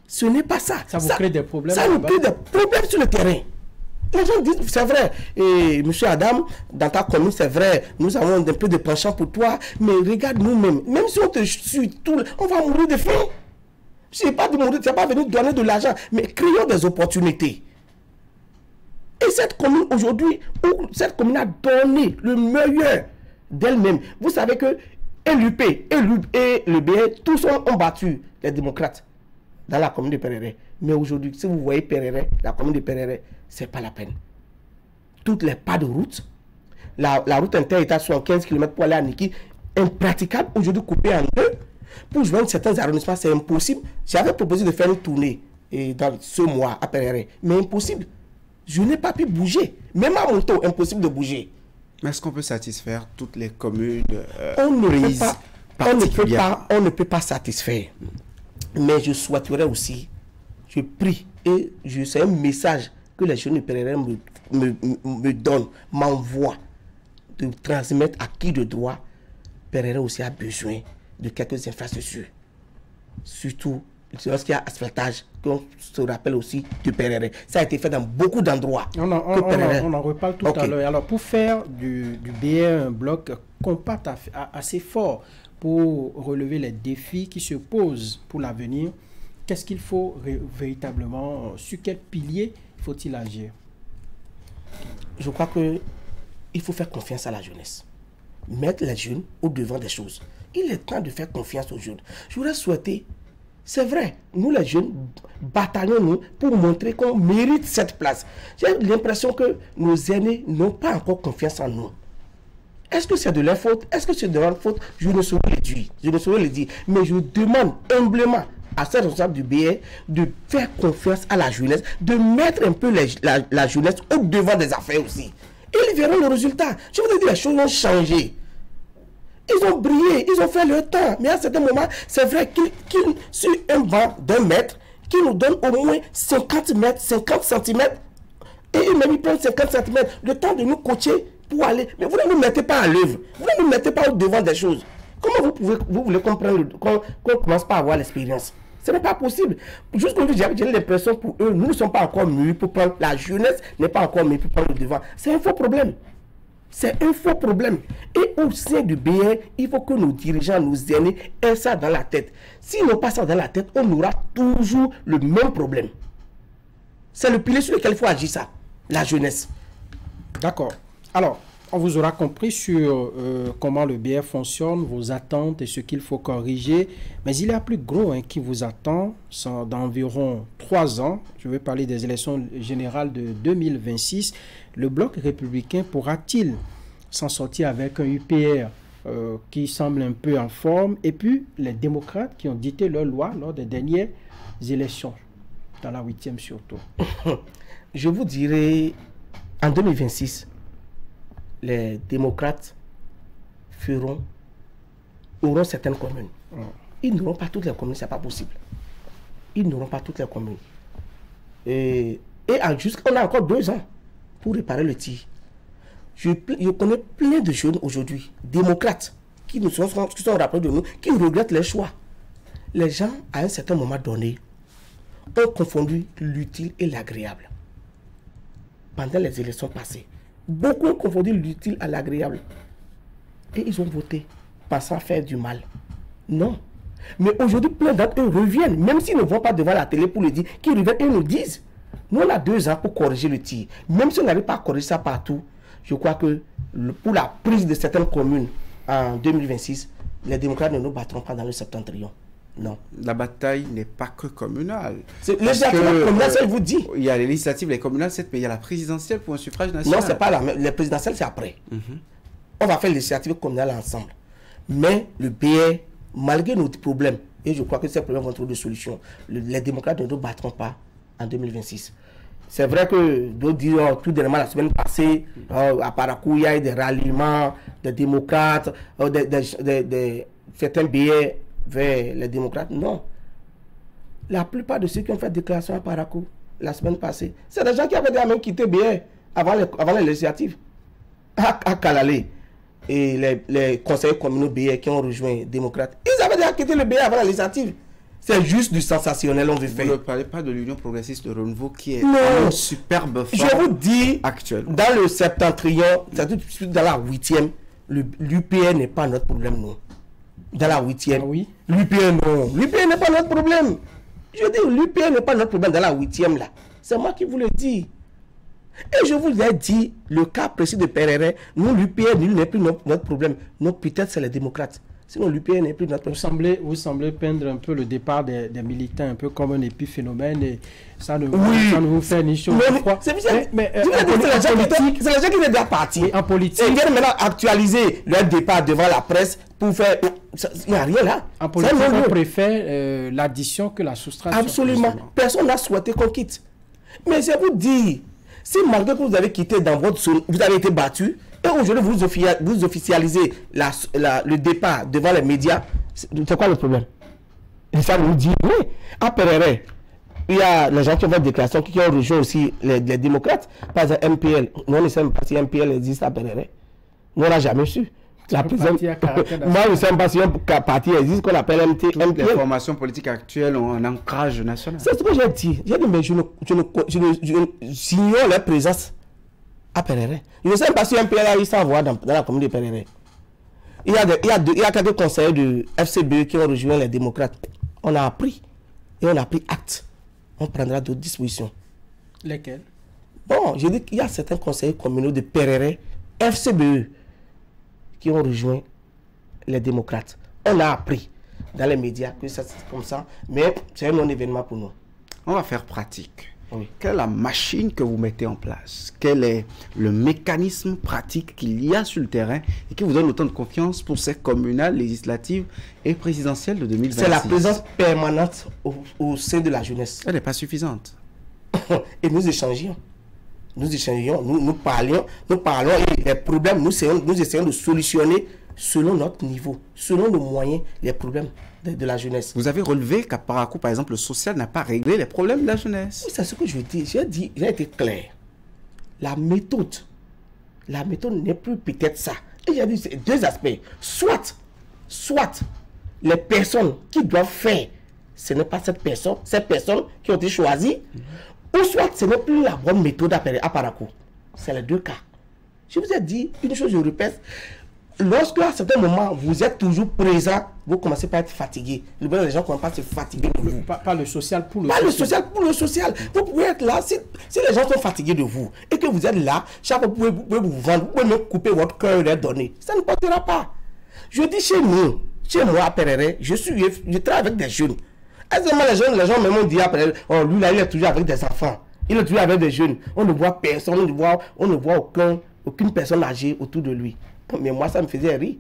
Ce n'est pas ça. Ça vous crée des problèmes. Ça nous crée des problèmes sur le terrain. Les gens disent, c'est vrai, et monsieur Adam, dans ta commune, c'est vrai, nous avons un peu de penchant pour toi, mais regarde nous-mêmes, même si on te suit, on va mourir de faim. Je ne sais pas de mourir, tu n'es pas venu donner de l'argent, mais créons des opportunités. Et cette commune aujourd'hui, cette commune a donné le meilleur d'elle-même. Vous savez que l'UP et le BR, tous ont battu les démocrates dans la commune de Perere. Mais aujourd'hui, si vous voyez Perere, la commune de Perere, ce n'est pas la peine. Toutes les pas de route, la route inter-État 75 km pour aller à Niki, impraticable, aujourd'hui coupée en deux. Pour joindre certains arrondissements, c'est impossible. J'avais proposé de faire une tournée dans ce mois à Perere, mais impossible. Je n'ai pas pu bouger. Même à Monto, impossible de bouger. Mais est-ce qu'on peut satisfaire toutes les communes on ne peut pas satisfaire. Mais je souhaiterais aussi, je prie, et c'est un message que les jeunes Perere me donnent, m'envoient, de transmettre à qui de droit. Perere aussi a besoin de quelques infrastructures. Surtout lorsqu'il y a asphaltage, qu'on se rappelle aussi du Perere. Ça a été fait dans beaucoup d'endroits. On en reparle tout à l'heure. Alors, pour faire du BR un bloc compact assez fort pour relever les défis qui se posent pour l'avenir, qu'est-ce qu'il faut véritablement, sur quel pilier faut-il agir? Je crois qu'il faut faire confiance à la jeunesse. Mettre les jeunes au devant des choses. Il est temps de faire confiance aux jeunes. Je voudrais souhaiter, c'est vrai, nous les jeunes, bataillons-nous pour montrer qu'on mérite cette place. J'ai l'impression que nos aînés n'ont pas encore confiance en nous. Est-ce que c'est de leur faute? Est-ce que c'est de leur faute? Je ne saurais le dire. Je ne saurais le dire. Mais je demande humblement à ces responsables du BR de faire confiance à la jeunesse, de mettre un peu la jeunesse au devant des affaires aussi. Et ils verront le résultat. Je vous dis, les choses ont changé. Ils ont brillé, ils ont fait leur temps. Mais à certains moments, c'est vrai qu'ils sur un banc d'1 mètre, qui nous donne au moins 50 mètres, 50 centimètres, et ils prennent 50 centimètres, le temps de nous coacher pour aller. Mais vous ne nous mettez pas à l'œuvre. Vous ne nous mettez pas au devant des choses. Comment vous voulez comprendre qu'on commence pas à avoir l'expérience? Ce n'est pas possible. Jusqu'aujourd'hui, j'ai l'impression pour eux, nous ne sommes pas encore mûrs pour prendre, la jeunesse n'est pas encore mûre pour prendre le devant. C'est un faux problème. C'est un faux problème. Et au sein du BR, il faut que nos dirigeants, nos aînés aient ça dans la tête. S'ils n'ont pas ça dans la tête, on aura toujours le même problème. C'est le pilier sur lequel il faut agir ça, la jeunesse. D'accord. Alors, on vous aura compris sur comment le BR fonctionne, vos attentes et ce qu'il faut corriger. Mais il y a plus gros qui vous attend dans environ 3 ans. Je vais parler des élections générales de 2026. Le bloc républicain pourra-t-il s'en sortir avec un UPR qui semble un peu en forme? Et puis, les démocrates qui ont dicté leur loi lors des dernières élections, dans la 8e surtout. Je vous dirais, en 2026, les démocrates auront certaines communes. Ils n'auront pas toutes les communes, ce n'est pas possible. Ils n'auront pas toutes les communes. Et on a encore 2 ans pour réparer le tir. Je connais plein de jeunes aujourd'hui, démocrates, qui sont rappelés de nous, qui regrettent les choix. Les gens, à un certain moment donné, ont confondu l'utile et l'agréable. Pendant les élections passées, beaucoup ont confondu l'utile à l'agréable. Et ils ont voté, pensant faire du mal. Non. Mais aujourd'hui, plein d'entre eux reviennent, même s'ils ne vont pas devant la télé pour le dire, qu'ils reviennent et nous disent, nous on a 2 ans pour corriger le tir. Même si on n'arrive pas à corriger ça partout, je crois que pour la prise de certaines communes en 2026, les démocrates ne nous battront pas dans le septentrion. Non. La bataille n'est pas que communale. Les législatives communales, ça, je vous dis. Il y a les législatives, les communales, mais il y a la présidentielle pour un suffrage national. Non, c'est pas les présidentielles, c'est après. On va faire les législatives communales ensemble. Mais le BR, malgré nos problèmes, et je crois que ces problèmes vont trouver des solutions, les démocrates ne nous battront pas en 2026. C'est vrai que d'autres disent, tout dernièrement, la semaine passée, à Parakou, il y a eu des ralliements des démocrates, certains BR vers les démocrates. Non. La plupart de ceux qui ont fait déclaration à Parakou la semaine passée, c'est des gens qui avaient déjà même quitté BR avant les législatives. À Kalalé. Et les conseillers communaux BR qui ont rejoint les démocrates, ils avaient déjà quitté le BR avant la législative. C'est juste du sensationnel, on veut Vous faire. ne parlez pas de l'Union progressiste de renouveau qui est Non. une superbe Je forme vous dis, actuelle. dans le septentrion, c'est-à-dire dans la 8e, l'UPN n'est pas notre problème, non. Dans la 8e. Ah oui. L'UPN, non. L'UPN n'est pas notre problème. Je dis, l'UPN n'est pas notre problème dans la 8e, là. C'est moi qui vous le dis. Et je vous ai dit, le cas précis de Perere, nous, l'UPN, il n'est plus notre problème. Non, peut-être c'est les démocrates. Sinon, l'UPN n'est plus notre problème. Vous semblez peindre un peu le départ des militants, un peu comme un épiphénomène, et ça ne, Oui. ça ne vous fait ni chaud ni froid. C'est Mais, les gens qui étaient déjà partis. oui, en politique, Ils viennent maintenant actualiser leur départ devant la presse pour faire... Il n'y a rien là. en politique, C'est un on non-lieu. préfère l'addition que la soustraction. Absolument. Personne n'a souhaité qu'on quitte. Mais c'est vous dire, si malgré que vous avez quitté dans votre zone, vous avez été battu, et aujourd'hui vous officialisez le départ devant les médias, c'est quoi le problème? Et ça nous dit, oui, à Perere, il y a les gens qui ont fait des déclarations qui ont rejoint aussi les démocrates. Par exemple, MPL, nous ne savons pas si MPL existe à Perere. Nous, on n'a jamais su. La parti à caractère moi, je ne sais pas si un parti existe qu'on appelle Toutes les MPL. formations politiques actuelles ont un ancrage national. C'est ce que j'ai dit. J'ai dit, mais j'ignore leur présence à Perere. Je ne sais pas si un PLA il s'envoie dans la commune de Perere. Il y a quelques conseillers de FCBE qui ont rejoint les démocrates. On a appris. Et on a pris acte. On prendra d'autres dispositions. Lesquels? Bon, je dis qu'il y a certains conseillers communaux de Perere, FCBE, qui ont rejoint les démocrates. On a appris dans les médias que ça c'est comme ça, mais c'est un non-événement pour nous. On va faire pratique. Oui. Quelle est la machine que vous mettez en place? Quel est le mécanisme pratique qu'il y a sur le terrain et qui vous donne autant de confiance pour ces communales, législatives et présidentielles de 2026? C'est la présence permanente au sein de la jeunesse. Elle n'est pas suffisante. Et nous échangions. Nous parlons et les problèmes, nous essayons de solutionner selon notre niveau, selon nos moyens, les problèmes de la jeunesse. Vous avez relevé qu'à Parakou, par exemple, le social n'a pas réglé les problèmes de la jeunesse. Oui, c'est ce que je dis. J'ai été clair. La méthode n'est plus peut-être ça. Et j'ai dit c'est deux aspects. Soit les personnes qui doivent faire, ce n'est pas ces personnes qui ont été choisies, ou soit ce n'est plus la bonne méthode à Parakou. C'est les deux cas. Je vous ai dit une chose, je répète. Lorsque à certains moments vous êtes toujours présent, vous commencez par être fatigué. Les gens commencent à se fatiguer de vous. Pas le social pour le Pas social. le social pour le social. Vous pouvez être là, si les gens sont fatigués de vous et que vous êtes là, chaque fois vous pouvez vous vendre, vous pouvez même couper votre cœur et leur donner. Ça ne portera pas. Je dis chez moi à Perere, je travaille avec des jeunes. Aisément, les gens même dit après, oh lui là, il est toujours avec des enfants. Il est toujours avec des jeunes. On ne voit personne, on ne voit aucune personne âgée autour de lui. Mais moi, ça me faisait rire.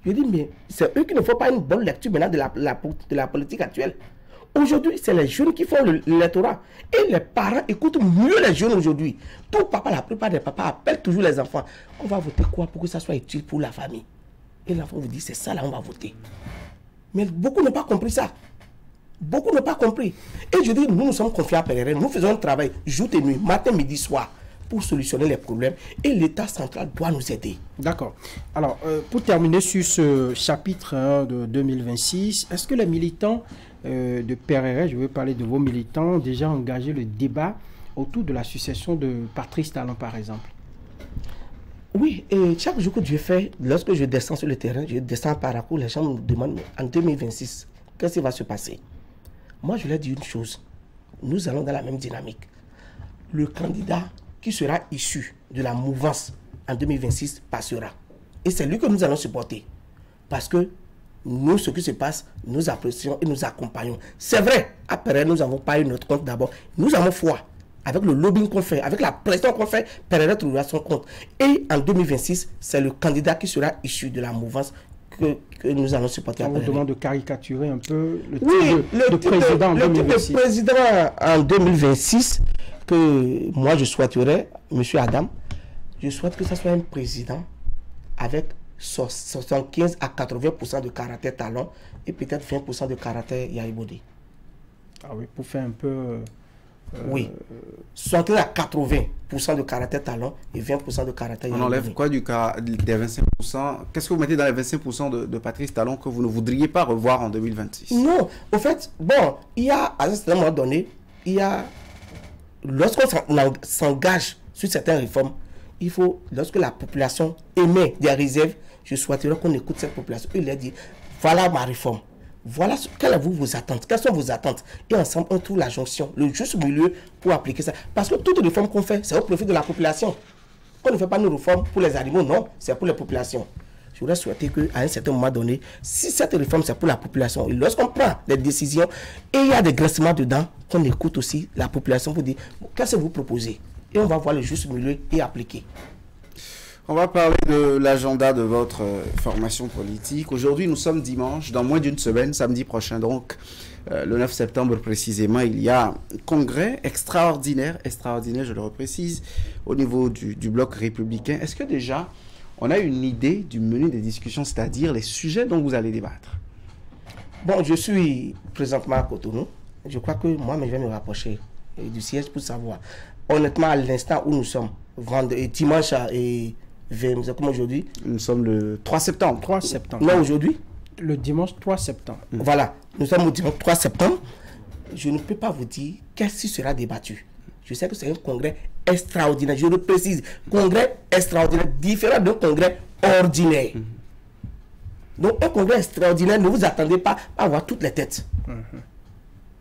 Je dis, mais c'est eux qui ne font pas une bonne lecture maintenant de la politique actuelle. Aujourd'hui, c'est les jeunes qui font l'électorat. Et les parents écoutent mieux les jeunes aujourd'hui. Tout papa, la plupart des papas appellent toujours les enfants. On va voter quoi pour que ça soit utile pour la famille? Et l'enfant vous dit, c'est ça là, on va voter. Mais beaucoup n'ont pas compris ça. Beaucoup n'ont pas compris. Et je dis, nous sommes confiants à Perere. Nous faisons un travail jour et nuit, matin, midi, soir, pour solutionner les problèmes. Et l'État central doit nous aider. D'accord. Alors, pour terminer sur ce chapitre de 2026, est-ce que les militants de Perere, je veux parler de vos militants, ont déjà engagé le débat autour de la succession de Patrice Talon, par exemple? Oui, et chaque jour que Dieu fait, lorsque je descends sur le terrain, je descends à Parakou, les gens me demandent en 2026, qu'est-ce qui va se passer? Moi, je leur dis une chose. Nous allons dans la même dynamique. Le candidat qui sera issu de la mouvance en 2026 passera. Et c'est lui que nous allons supporter. Parce que nous, ce qui se passe, nous apprécions et nous accompagnons. C'est vrai, après, nous n'avons pas eu notre compte d'abord. Nous avons foi. Avec le lobbying qu'on fait, avec la pression qu'on fait, Perere trouvera son compte. Et en 2026, c'est le candidat qui sera issu de la mouvance que nous allons supporter. On vous demande de caricaturer un peu le type type de président en 2026. Le président en 2026 que moi je souhaiterais, M. Adam, je souhaite que ce soit un président avec 75 à 80% de caractère Talon et peut-être 20% de caractère Yaïbodi. Ah oui, pour faire un peu... Oui, 75 à 80 de caractère talent et 20% de caractère. On enlève quoi des 25%? Qu'est-ce que vous mettez dans les 25% de Patrice Talon que vous ne voudriez pas revoir en 2026? Non, au fait, bon, il y a, à un certain moment donné, lorsqu'on s'engage sur certaines réformes, il faut, lorsque la population émet des réserves, je souhaiterais qu'on écoute cette population et leur dire, voilà ma réforme. Voilà quelles sont vos attentes, quelles sont vos attentes. Et ensemble, on trouve la jonction, le juste milieu pour appliquer ça. Parce que toute réforme qu'on fait, c'est au profit de la population. On ne fait pas nos réformes pour les animaux, non, c'est pour les populations. Je voudrais souhaiter qu'à un certain moment donné, si cette réforme c'est pour la population, et lorsqu'on prend des décisions et il y a des graissements dedans, qu'on écoute aussi la population pour dire qu'est-ce que vous proposez. Et on va voir le juste milieu et appliquer. On va parler de l'agenda de votre formation politique. Aujourd'hui, nous sommes dimanche, dans moins d'une semaine, samedi prochain, donc le 9 septembre précisément, il y a un congrès extraordinaire, je le reprécise, au niveau du bloc républicain. Est-ce que déjà, on a une idée du menu des discussions, c'est-à-dire les sujets dont vous allez débattre? Bon, je suis présentement à Cotonou. Je crois que moi-même, je vais me rapprocher du siège pour savoir. Honnêtement, à l'instant où nous sommes, dimanche et comme aujourd'hui. Nous sommes le 3 septembre. 3 septembre. Non, aujourd'hui. Le dimanche 3 septembre. Voilà, nous sommes au dimanche 3 septembre. Je ne peux pas vous dire qu'est-ce qui sera débattu. Je sais que c'est un congrès extraordinaire. Je le précise, congrès extraordinaire, différent d'un congrès ordinaire. Donc, un congrès extraordinaire, ne vous attendez pas à avoir toutes les têtes.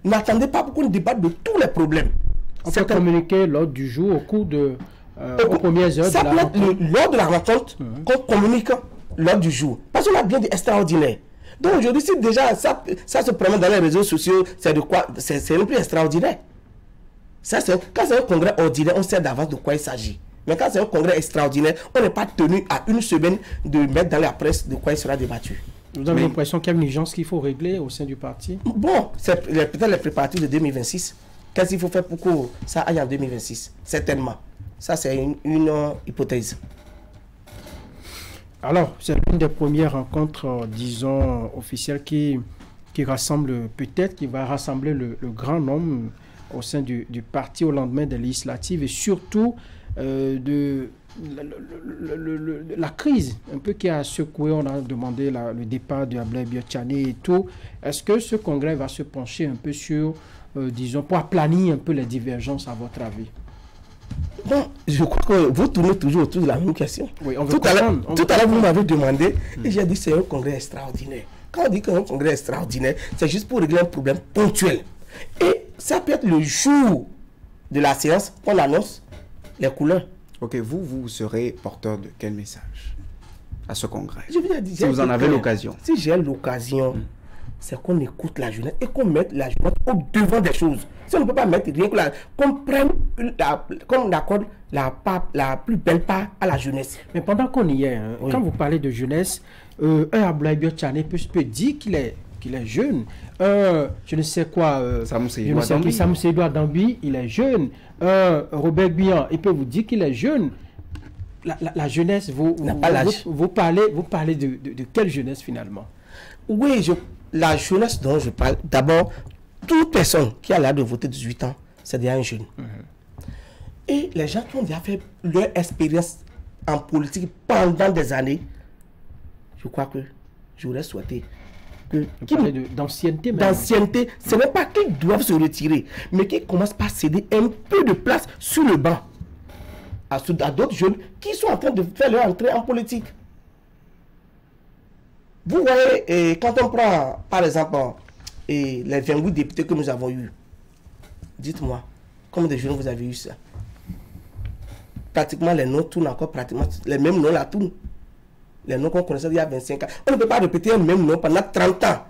N'attendez pas pour qu'on débatte de tous les problèmes. On peut communiquer l'ordre du jour au cours de... aux premières heures ça de la rencontre. Lors de la rencontre, qu'on communique l'ordre du jour. Parce qu'on a bien dit extraordinaire. Donc aujourd'hui, si déjà ça se promène dans les réseaux sociaux, c'est de quoi? C'est un peu extraordinaire. Quand c'est un congrès ordinaire, on sait d'avance de quoi il s'agit. Mais quand c'est un congrès extraordinaire, on n'est pas tenu à une semaine de mettre dans la presse de quoi il sera débattu. Vous avez l'impression qu'il y a une urgence qu'il faut régler au sein du parti? Bon, c'est peut-être les préparatifs de 2026. Qu'est-ce qu'il faut faire pour que ça aille en 2026? Certainement. Ça, c'est une hypothèse. Alors, c'est une des premières rencontres, disons, officielles qui rassemble peut-être, qui va rassembler le grand nombre au sein du parti au lendemain des législatives et surtout de la crise un peu qui a secoué. On a demandé le départ de Ablaye Biotchane et tout. Est-ce que ce congrès va se pencher un peu sur, disons, pour aplanir un peu les divergences à votre avis? Bon, je crois que vous tournez toujours autour de la même question. Oui, on veut tout à l'heure, vous m'avez demandé et j'ai dit que c'est un congrès extraordinaire. Quand on dit qu'un congrès extraordinaire, c'est juste pour régler un problème ponctuel. Et ça peut être le jour de la séance qu'on annonce les couleurs. Ok, vous serez porteur de quel message à ce congrès? Je viens de dire, si vous en avez l'occasion. Si j'ai l'occasion, c'est qu'on écoute la jeunesse et qu'on mette la jeunesse au devant des choses. Si on ne peut pas mettre rien que qu'on prenne, qu'on accorde la plus belle part à la jeunesse. Mais pendant qu'on y est, oui, quand vous parlez de jeunesse, un Ablaye Biotchane peut dire qu'il est jeune. Je ne sais quoi, Samuel Edouard Dambi, il est jeune. Robert Guyan, il peut vous dire qu'il est jeune. La jeunesse, vous parlez de quelle jeunesse finalement? Oui, la jeunesse dont je parle, d'abord, toute personne qui a l'âge de voter 18 ans, c'est déjà un jeune. Et les gens qui ont déjà fait leur expérience en politique pendant des années, je crois que j'aurais souhaité d'ancienneté. D'ancienneté, ce n'est pas qu'ils doivent se retirer, mais qu'ils commencent par céder un peu de place sur le banc à d'autres jeunes qui sont en train de faire leur entrée en politique. Vous voyez, quand on prend, par exemple, les 28 députés que nous avons eus, dites-moi, combien de jeunes vous avez eu ça? Pratiquement les noms tournent encore, pratiquement les mêmes noms là tournent. Les noms qu'on connaissait il y a 25 ans. On ne peut pas répéter un même nom pendant 30 ans.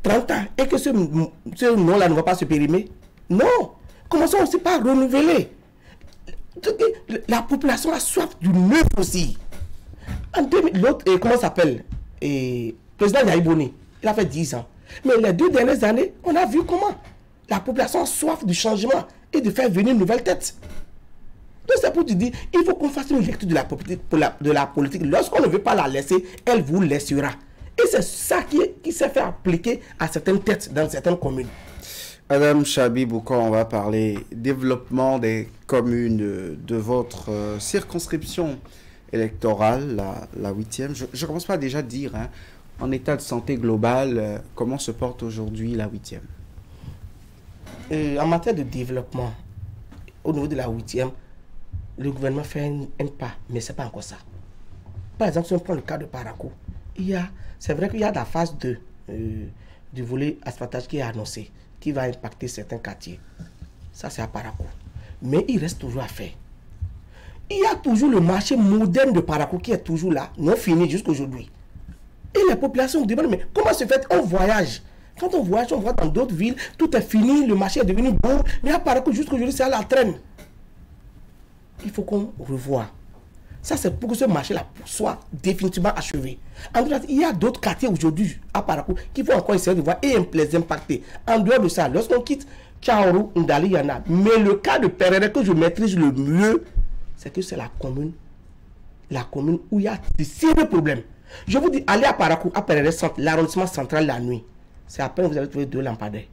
30 ans. Et que ce nom-là ne va pas se périmer. Non. Commençons aussi par renouveler. La population a soif du neuf aussi. En 2000, l'autre, comment s'appelle? Président Yaïboni, il a fait 10 ans. Mais les 2 dernières années, on a vu comment la population a soif du changement et de faire venir une nouvelle tête. Donc c'est pour te dire, il faut qu'on fasse une lecture de la politique. Lorsqu'on ne veut pas la laisser, elle vous laissera. Et c'est ça qui s'est fait appliquer à certaines têtes dans certaines communes. Adam Chabi Boukor, on va parler développement des communes de votre circonscription électorale, la 8e. Je commence pas déjà à dire, hein, en état de santé global, comment se porte aujourd'hui la 8e. En matière de développement, au niveau de la 8e, le gouvernement fait un pas, mais ce n'est pas encore ça. Par exemple, si on prend le cas de Parakou, c'est vrai qu'il y a la phase 2 du volet asphaltage qui est annoncé, qui va impacter certains quartiers. Ça, c'est à Parakou. Mais il reste toujours à faire. Il y a toujours le marché moderne de Parakou qui est toujours là, non fini jusqu'aujourd'hui. Et les populations demandent, mais comment se fait on voyage? Quand on voyage, on voit dans d'autres villes, tout est fini, le marché est devenu beau, mais à Parakou, jusqu'aujourd'hui, c'est à la traîne. Il faut qu'on revoie. Ça, c'est pour que ce marché-là soit définitivement achevé. En tout cas, il y a d'autres quartiers aujourd'hui à Parakou qui vont encore essayer de voir et les impacter. En dehors de ça, lorsqu'on quitte Tchaourou, Ndali, il y en a. Mais le cas de Perere que je maîtrise le mieux, c'est que c'est la commune où il y a de sérieux problèmes. Je vous dis, allez à Parakou, à Perere Centre, l'arrondissement central la nuit. C'est après que vous allez trouver 2 lampadaires.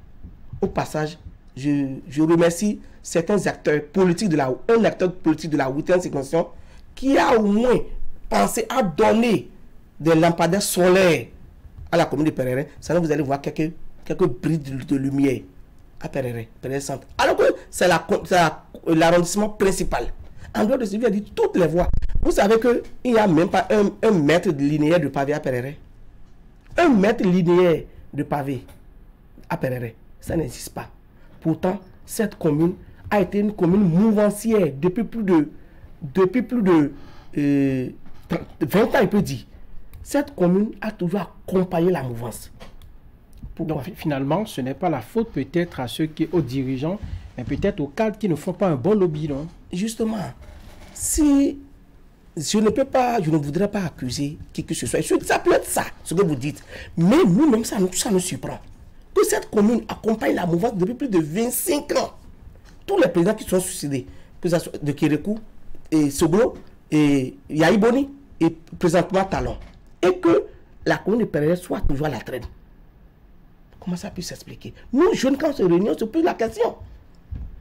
Au passage, je remercie certains acteurs politiques un acteur politique de la 8e circonscription qui a au moins pensé à donner des lampadaires solaires à la commune de Perere. Sinon, vous allez voir quelques brides de lumière à Perere Centre. Alors que c'est l'arrondissement principal. En dehors de ce, il a dit toutes les voies. Vous savez qu'il n'y a même pas un mètre linéaire de pavé à Perere. Un mètre linéaire de pavé à Perere. Ça n'existe pas. Pourtant, cette commune a été une commune mouvancière depuis plus de 20 ans, il peut dire. Cette commune a toujours accompagné la mouvance. Donc finalement, ce n'est pas la faute peut-être à ceux aux dirigeants, mais peut-être aux cadres qui ne font pas un bon lobby, non? Justement, si je ne voudrais pas accuser qui que ce soit. Ça peut être ça, ce que vous dites. Mais nous-mêmes, ça nous surprend. Que cette commune accompagne la mouvance depuis plus de 25 ans. Tous les présidents qui sont suicidés, que ce soit de Kérékou, et Soglo, et Yaïboni, et présentement Talon. Et que la commune de Perere soit toujours à la traîne. Comment ça peut s'expliquer? Nous, jeunes, quand on se réunit, on se pose la question.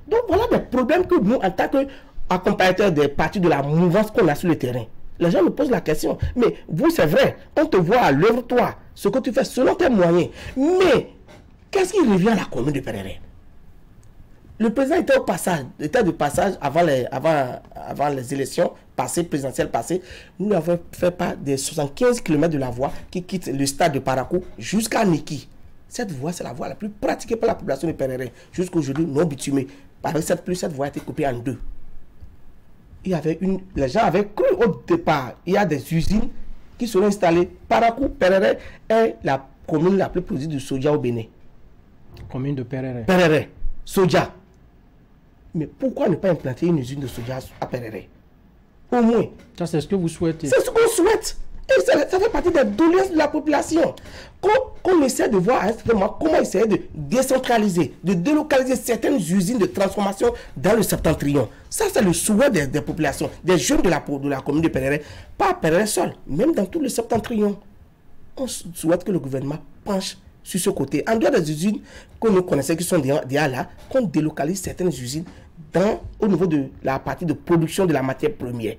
Donc voilà des problèmes que nous, en tant qu'accompagnateurs des partis de la mouvance qu'on a sur le terrain, les gens nous posent la question. Mais vous, c'est vrai, on te voit à l'œuvre, toi, ce que tu fais selon tes moyens. Mais qu'est-ce qui revient à la commune de Perere? Le président était de passage avant les élections passées, présidentielles passées. Nous avons fait pas des 75 km de la voie qui quitte le stade de Parakou jusqu'à Niki. Cette voie, c'est la voie la plus pratiquée par la population de Perere. Jusqu'aujourd'hui, non bitumée. Avec cette pluie, cette voie a été coupée en 2. Les gens avaient cru au départ, il y a des usines qui seront installées. Parakou, Perere est la commune la plus produite de soja au Bénin. Commune de Perere. Perere, soja. Mais pourquoi ne pas implanter une usine de soja à Perere? Au moins. Ça, c'est ce que vous souhaitez. C'est ce qu'on souhaite. Et ça fait partie des doléances de la population. Qu'on essaie de voir à un certain moment comment essayer de décentraliser, de délocaliser certaines usines de transformation dans le septentrion. Ça, c'est le souhait des populations, des jeunes de la commune de Perere. Pas à Perere seul, même dans tout le septentrion. On souhaite que le gouvernement penche sur ce côté. En dehors des usines que nous connaissons, qui sont déjà là, qu'on délocalise certaines usines au niveau de la partie de production de la matière première.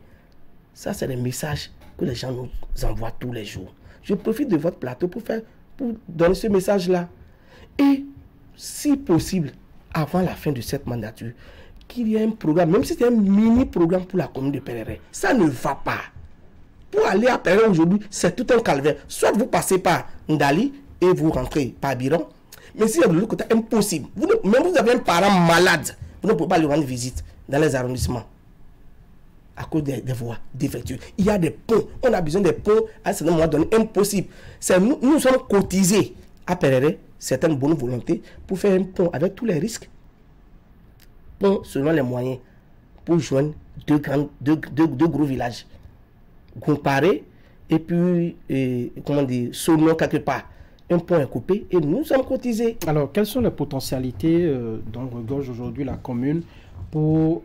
Ça, c'est des messages que les gens nous envoient tous les jours. Je profite de votre plateau pour donner ce message-là. Et, si possible, avant la fin de cette mandature, qu'il y ait un programme, même si c'est un mini-programme pour la commune de Perere. Ça ne va pas. Pour aller à Perere aujourd'hui, c'est tout un calvaire. Soit vous passez par Ndali et vous rentrez par Biron, mais si vous avez de l'autre côté, impossible. Même vous avez un parent malade, vous ne pouvez pas lui rendre visite dans les arrondissements. À cause des voies défectueuses. Il y a des ponts. On a besoin des ponts à un certain moment donné. Impossible. Nous sommes cotisés à Perere, certaines bonnes volontés, pour faire un pont avec tous les risques. Pont selon les moyens. Pour joindre deux gros villages. Comparé et puis, comment dire, Sono quelque part. Un pont est coupé et nous sommes cotisés. Alors, quelles sont les potentialités dont regorge aujourd'hui la commune pour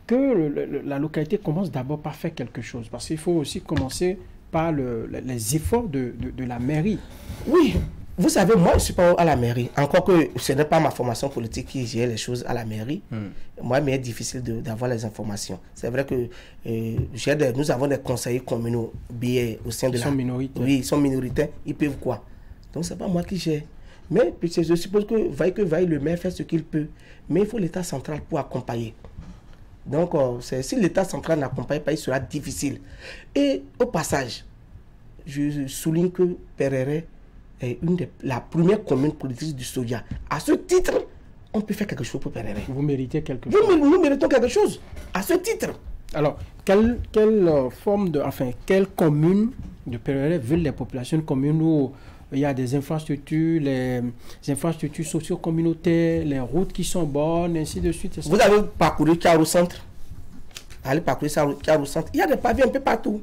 que la localité commence d'abord par faire quelque chose? Parce qu'il faut aussi commencer par les efforts de la mairie. Oui, Vous savez, moi, je ne suis pas à la mairie. Encore que ce n'est pas ma formation politique qui gère les choses à la mairie. Moi, mais c'est difficile d'avoir les informations. C'est vrai que nous avons des conseillers communaux billets au sein de la... Ils sont minoritaires. Oui, ils sont minoritaires. Ils peuvent quoi? Donc, ce n'est pas moi qui gère. Mais je suppose que vaille le maire fait ce qu'il peut. Mais il faut l'État central pour accompagner. Donc, si l'État central n'accompagne pas, il sera difficile. Et au passage, je souligne que Perere est la première commune productrice du soja. À ce titre, on peut faire quelque chose pour Perere. Vous méritez quelque chose. Nous méritons quelque chose. À ce titre. Alors, quelle forme de... Enfin, quelle commune de Perere veulent les populations communes où il y a des infrastructures, les infrastructures socio-communautaires, les routes qui sont bonnes, ainsi de suite. Vous avez parcouru Kiaru Centre. Allez parcourir Kiaru Centre. Il y a des pavés un peu partout.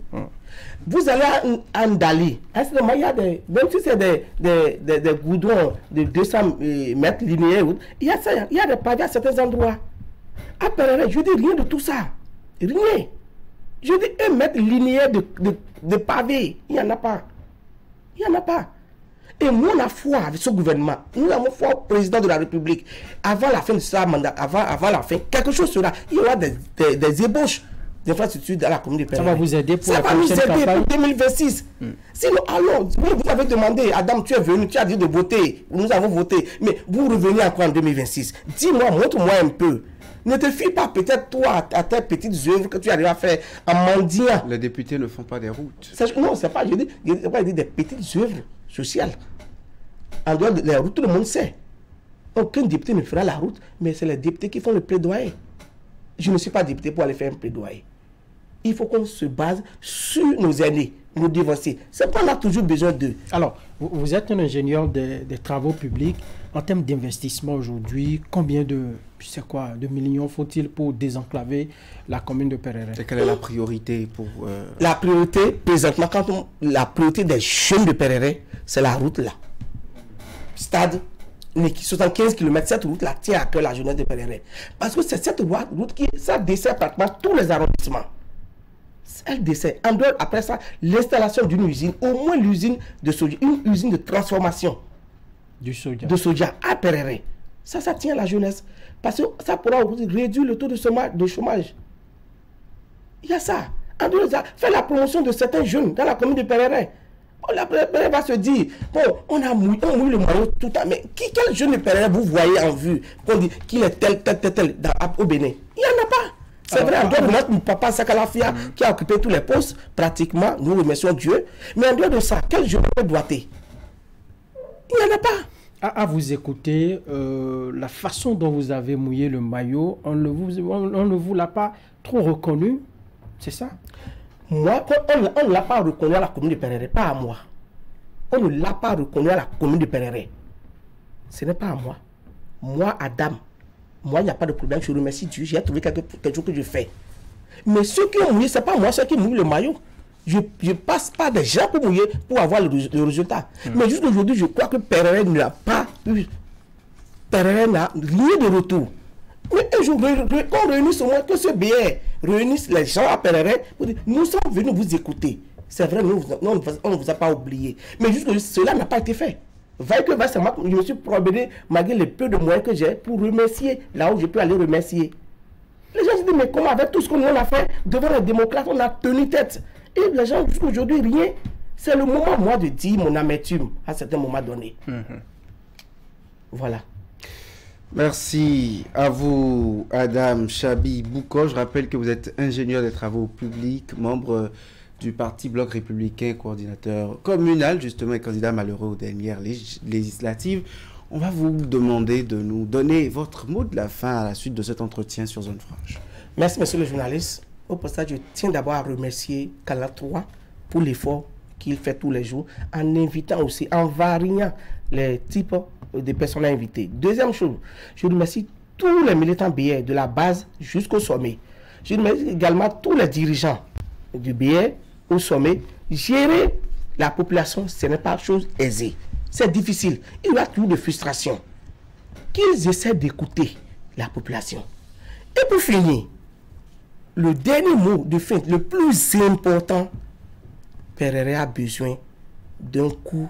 Vous allez à Ndali. Il y a même si c'est des goudrons de 200 mètres linéaires, il y a des pavés à certains endroits. À Perere, je dis rien de tout ça. Rien. Je dis 1 mètre linéaire de pavés. Il n'y en a pas. Il n'y en a pas. Et nous, on a foi avec ce gouvernement. Nous avons foi au président de la République. Avant la fin de ce mandat, avant la fin, quelque chose sera. Il y aura des ébauches d'infrastructures dans la commune de Perere. Ça va vous aider pour la prochaine campagne. Ça va nous aider pour 2026. Sinon, allons, vous avez demandé, Adam, tu es venu, tu as dit de voter. Nous avons voté. Mais vous revenez encore en 2026. Dis-moi, montre-moi un peu. Ne te fie pas peut-être toi à tes petites œuvres que tu arrives à faire en mendiant. Les députés ne font pas des routes. Non, c'est pas, je dis des petites œuvres sociales. En dehors des routes, tout le monde sait. Aucun député ne fera la route, mais c'est les députés qui font le plaidoyer. Je ne suis pas député pour aller faire un plaidoyer. Il faut qu'on se base sur nos aînés, nos devanciers. C'est qu'on a toujours besoin d'eux. Alors, vous êtes un ingénieur des travaux publics. En termes d'investissement aujourd'hui, combien de millions faut-il pour désenclaver la commune de Perere? Et quelle est la priorité pour... La priorité, présentement, la priorité des jeunes de Perere, c'est la route là. Stade, 75 km, cette route-là tient à cœur la jeunesse de Perere. Parce que c'est cette route qui dessert pratiquement tous les arrondissements. Elle dessert. En dehors, après ça, l'installation d'une usine, au moins l'usine de soja, une usine de transformation du soja. De soja à Perere. Ça tient à la jeunesse. Parce que ça pourra réduire le taux de chômage. Il y a ça. En dehors de ça, faire la promotion de certains jeunes dans la commune de Perere. La Perere va se dire, bon, on mouille le maillot tout le temps, mais quel jeune de Perere vous voyez en vue qu'on dit qu'il est tel au Bénin? Il n'y en a pas. C'est vrai, en dehors de notre papa Sakalafia qui a occupé tous les postes, pratiquement, nous remercions Dieu. Mais en dehors de ça, quel jeune doit-il? Il n'y en a pas. À vous écouter, la façon dont vous avez mouillé le maillot, on ne vous l'a pas trop reconnu, c'est ça? Moi, on ne l'a pas reconnu à la commune de Perere, pas à moi. On ne l'a pas reconnu à la commune de Perere. Ce n'est pas à moi. Moi, Adam, moi, il n'y a pas de problème, je remercie Dieu, j'ai trouvé quelque chose que je fais. Mais ceux qui ont mouillé, ce n'est pas moi, ceux qui mouillent le maillot. Je ne passe pas des gens pour mouiller, pour avoir le résultat. Mais juste aujourd'hui, je crois que Perere n'a pas eu. Perere n'a rien de retour. Mais un jour, qu'on réunisse au moins que ce billet, réunisse les gens à Perere, pour dire, nous sommes venus vous écouter. C'est vrai, on ne vous a pas oublié. Mais juste cela n'a pas été fait. Je me suis promené, malgré les peu de moyens que j'ai, pour remercier là où je peux aller remercier. Les gens se disent, mais comment, avec tout ce qu'on a fait, devant les démocrates, on a tenu tête. Et les gens, jusqu'aujourd'hui, rien. C'est le moment, moi, de dire mon amertume à certains moments donnés. Voilà. Merci à vous, Adam Chabi Bouko. Je rappelle que vous êtes ingénieur des travaux publics, membre du Parti Bloc Républicain, coordinateur communal, justement, et candidat malheureux aux dernières législatives. On va vous demander de nous donner votre mot de la fin à la suite de cet entretien sur Zone Franche. Merci, monsieur le journaliste. Au passage, je tiens d'abord à remercier Canal 3 pour l'effort qu'il fait tous les jours, en invitant aussi, en variant les types de personnes invitées. Deuxième chose, je remercie tous les militants BR de la base jusqu'au sommet. Je remercie également tous les dirigeants du BR au sommet. Gérer la population, ce n'est pas chose aisée. C'est difficile. Il y a toujours de frustration. Qu'ils essaient d'écouter la population. Et pour finir, le dernier mot de fin, le plus important, Perere a besoin d'un coup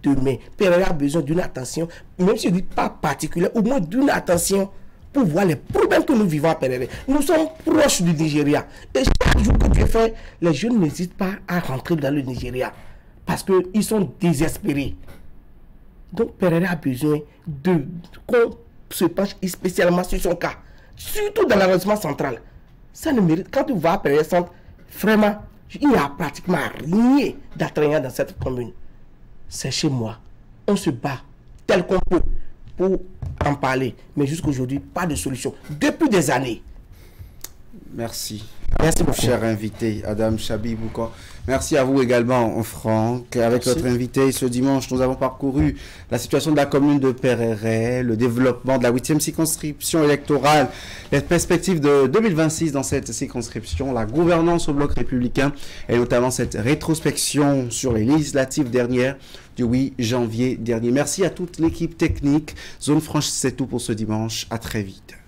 demain. Perere a besoin d'une attention, même si je ne dis pas particulière, au moins d'une attention pour voir les problèmes que nous vivons à Perere. Nous sommes proches du Nigeria. Et chaque jour que Dieu fait, les jeunes n'hésitent pas à rentrer dans le Nigeria parce qu'ils sont désespérés. Donc Perere a besoin qu'on se penche spécialement sur son cas, surtout dans l'arrondissement central. Ça ne mérite, quand tu vas à Perere Centre, vraiment, il n'y a pratiquement rien d'attrayant dans cette commune. C'est chez moi. On se bat tel qu'on peut pour en parler. Mais jusqu'aujourd'hui, pas de solution. Depuis des années. Merci. Merci beaucoup. Cher invité, Adam Chabi Boukor. Merci à vous également, Franck. Avec notre invité, ce dimanche, nous avons parcouru la situation de la commune de Perere, le développement de la 8e circonscription électorale, les perspectives de 2026 dans cette circonscription, la gouvernance au bloc républicain et notamment cette rétrospection sur les législatives dernières du 8 janvier dernier. Merci à toute l'équipe technique. Zone Franche, c'est tout pour ce dimanche. À très vite.